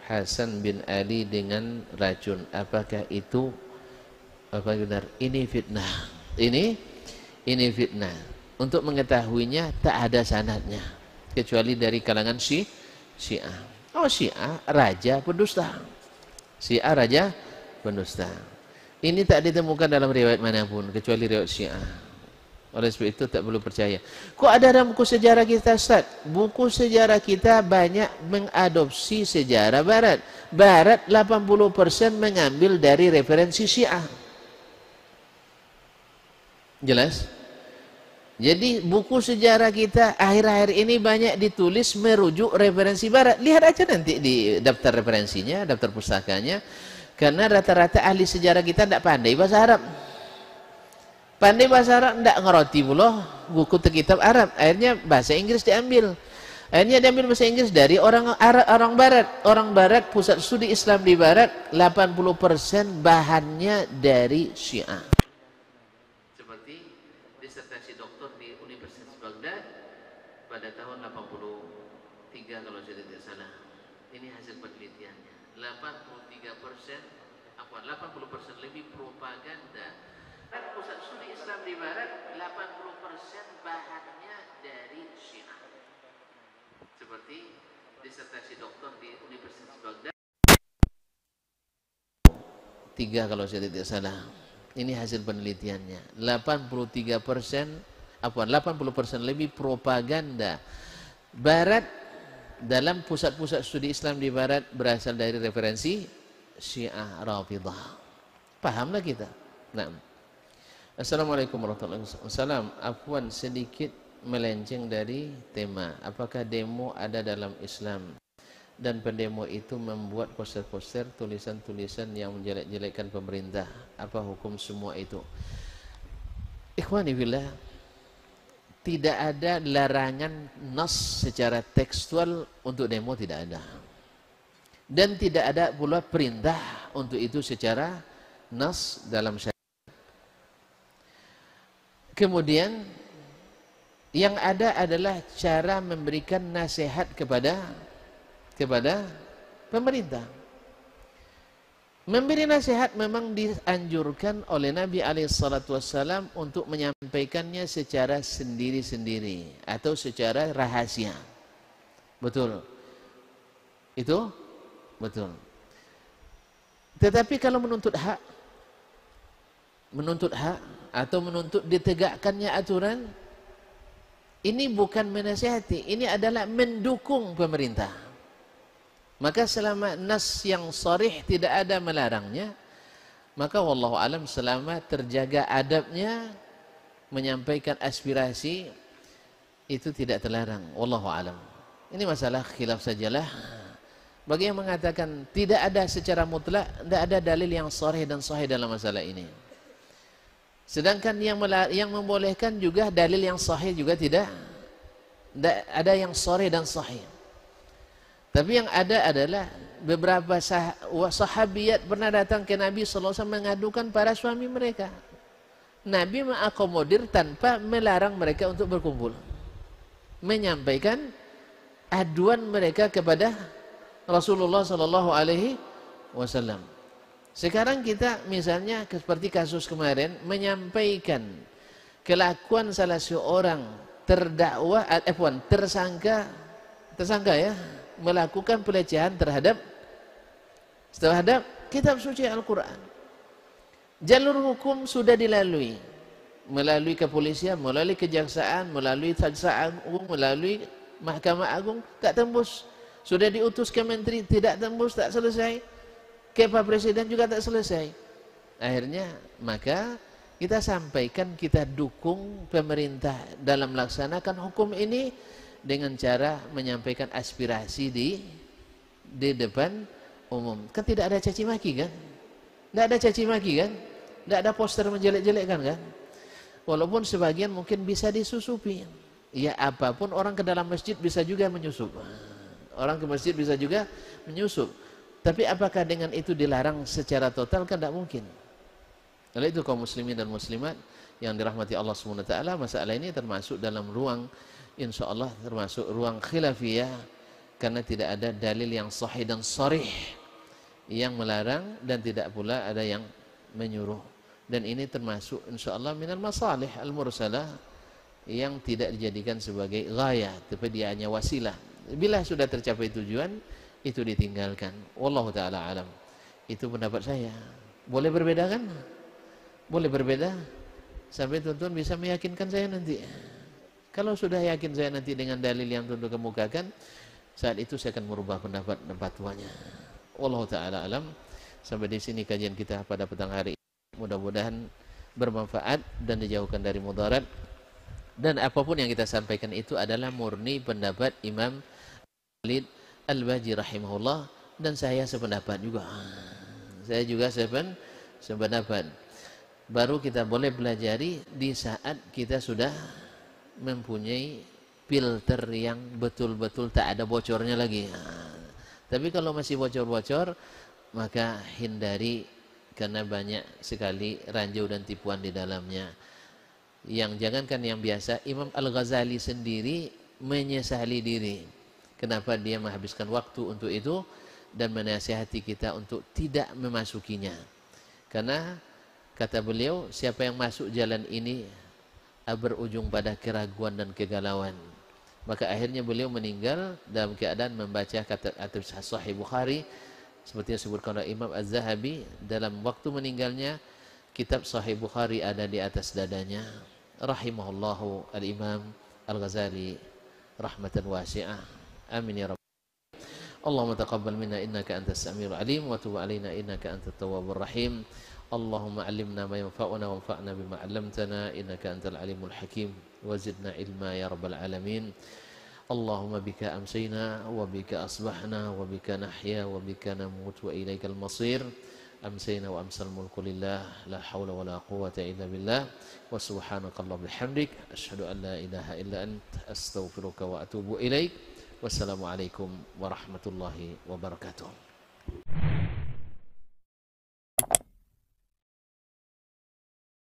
Hasan bin Ali dengan racun. Apakah itu benar? Ini fitnah. Ini fitnah. Untuk mengetahuinya tak ada sanadnya kecuali dari kalangan Syiah. Oh, Syiah raja pendusta. Syiah raja pendusta. Ini tak ditemukan dalam riwayat manapun kecuali riwayat Syiah. Oleh sebab itu tak perlu percaya. Kok ada dalam buku sejarah kita, Ustaz? Buku sejarah kita banyak mengadopsi sejarah Barat. Barat 80% mengambil dari referensi Syiah. Jelas? Jadi buku sejarah kita akhir-akhir ini banyak ditulis merujuk referensi Barat. Lihat aja nanti di daftar referensinya, daftar pustakanya. Karena rata-rata ahli sejarah kita tidak pandai bahasa Arab. Pandai bahasa Arab tidak ngerti pula buku kitab Arab. Akhirnya bahasa Inggris diambil. Akhirnya diambil bahasa Inggris dari orang Barat. Orang Barat, pusat studi Islam di Barat, 80% bahannya dari Syiah. Disertasi doktor di Universitas Baghdad pada tahun 83 kalau saya tidak salah. Ini hasil penelitiannya. 80% lebih propaganda. Pusat studi Islam di Barat, 80% bahannya dari Syiah. Seperti disertasi doktor di Universitas Baghdad 3 kalau saya tidak salah. Ini hasil penelitiannya. 80% lebih propaganda Barat dalam pusat-pusat studi Islam di Barat berasal dari referensi Syiah Rafidhah. Pahamlah kita. Nah. Assalamualaikum warahmatullahi wabarakatuh. Afwan, sedikit melenceng dari tema. Apakah demo ada dalam Islam? Dan pendemo itu membuat poster-poster, tulisan-tulisan yang menjelek-jelekkan pemerintah. Apa hukum semua itu? Ikhwani billah, tidak ada larangan nas secara tekstual untuk demo, tidak ada. Dan tidak ada pula perintah untuk itu secara nas dalam syariat. Kemudian yang ada adalah cara memberikan nasihat kepada pemerintah. Memberi nasihat memang dianjurkan oleh Nabi SAW untuk menyampaikannya secara sendiri-sendiri atau secara rahasia. Betul. Itu betul. Tetapi kalau menuntut hak atau menuntut ditegakkannya aturan, ini bukan menasihati, ini adalah mendukung pemerintah. Maka selama nas yang sharih tidak ada melarangnya, maka wallahu alam selama terjaga adabnya menyampaikan aspirasi itu tidak terlarang, wallahu alam. Ini masalah khilaf sajalah. Bagi yang mengatakan tidak ada secara mutlak, tidak ada dalil yang sharih dan sahih dalam masalah ini. Sedangkan yang membolehkan juga dalil yang sahih juga tidak ada yang sharih dan sahih. Tapi yang ada adalah beberapa sahabiat pernah datang ke Nabi SAW mengadukan para suami mereka. Nabi mengakomodir tanpa melarang mereka untuk berkumpul, menyampaikan aduan mereka kepada Rasulullah SAW. Sekarang kita misalnya seperti kasus kemarin menyampaikan kelakuan salah seorang tersangka ya, melakukan pelecehan terhadap kitab suci Al-Quran. Jalur hukum sudah dilalui, melalui kepolisian, melalui kejaksaan, melalui Jaksa Agung, melalui Mahkamah Agung, tak tembus. Sudah diutus ke menteri, tidak tembus, tak selesai. Ke Pak Presiden juga tak selesai. Akhirnya maka kita sampaikan, kita dukung pemerintah dalam melaksanakan hukum ini dengan cara menyampaikan aspirasi di depan umum. Kan tidak ada caci maki kan? Tidak ada caci maki kan? Tidak ada poster menjelek-jelekkan kan? Walaupun sebagian mungkin bisa disusupi. Ya apapun, orang ke dalam masjid bisa juga menyusup. Orang ke masjid bisa juga menyusup. Tapi apakah dengan itu dilarang secara total? Kan tidak mungkin. Oleh itu kaum muslimin dan muslimat yang dirahmati Allah SWT, masalah ini termasuk dalam ruang, insya Allah termasuk ruang khilafiyah, karena tidak ada dalil yang sahih dan sharih yang melarang dan tidak pula ada yang menyuruh. Dan ini termasuk insya Allah minal masalih al-mursalah yang tidak dijadikan sebagai ghayah, tapi dia hanya wasilah. Bila sudah tercapai tujuan, itu ditinggalkan. Wallahu ta'ala alam. Itu pendapat saya. Boleh berbeda kan? Boleh berbeda sampai tuan-tuan bisa meyakinkan saya nanti. Kalau sudah yakin saya nanti dengan dalil yang tuan-tuan kemukakan, saat itu saya akan merubah pendapat dan fatwanya. Wallahu ta'ala alam. Sampai di sini kajian kita pada petang hari ini. Mudah-mudahan bermanfaat dan dijauhkan dari mudarat. Dan apapun yang kita sampaikan itu adalah murni pendapat Imam Khalid Al-Baji rahimahullah, dan saya sependapat juga. Saya juga sependapat. Baru kita boleh pelajari di saat kita sudah mempunyai filter yang betul-betul tak ada bocornya lagi. Tapi kalau masih bocor-bocor, maka hindari, karena banyak sekali ranjau dan tipuan di dalamnya. Yang jangankan yang biasa, Imam Al-Ghazali sendiri menyesali diri. Kenapa dia menghabiskan waktu untuk itu dan menasihati kita untuk tidak memasukinya. Karena kata beliau, siapa yang masuk jalan ini berujung pada keraguan dan kegalauan. Maka akhirnya beliau meninggal dalam keadaan membaca kata Sahih Bukhari, seperti yang disebutkan oleh Imam Az-Zahabi. Dalam waktu meninggalnya, kitab Sahih Bukhari ada di atas dadanya. Rahimahullahu al-Imam Al-Ghazali rahmatan wasi'ah. Amin ya Rabb. Allahumma taqabbal minna innaka antas samiul alim wa tub alaina innaka antat tawwabur rahim. Allahumma allimna ma yanfa'una wanfa'na bima 'allamtana innaka antal alimul hakim. وزدنا علما يا رب العالمين. اللهم بك أمسينا وبك أصبحنا وبك نحيا وبك نموت وإليك المصير. أمسينا وأمسى الملك لله لا حول ولا قوة إلا بالله وسبحانك اللهم وبحمدك أشهد أن لا إله إلا أنت أستغفرك وأتوب إليك. Wassalamualaikum warahmatullahi wabarakatuh.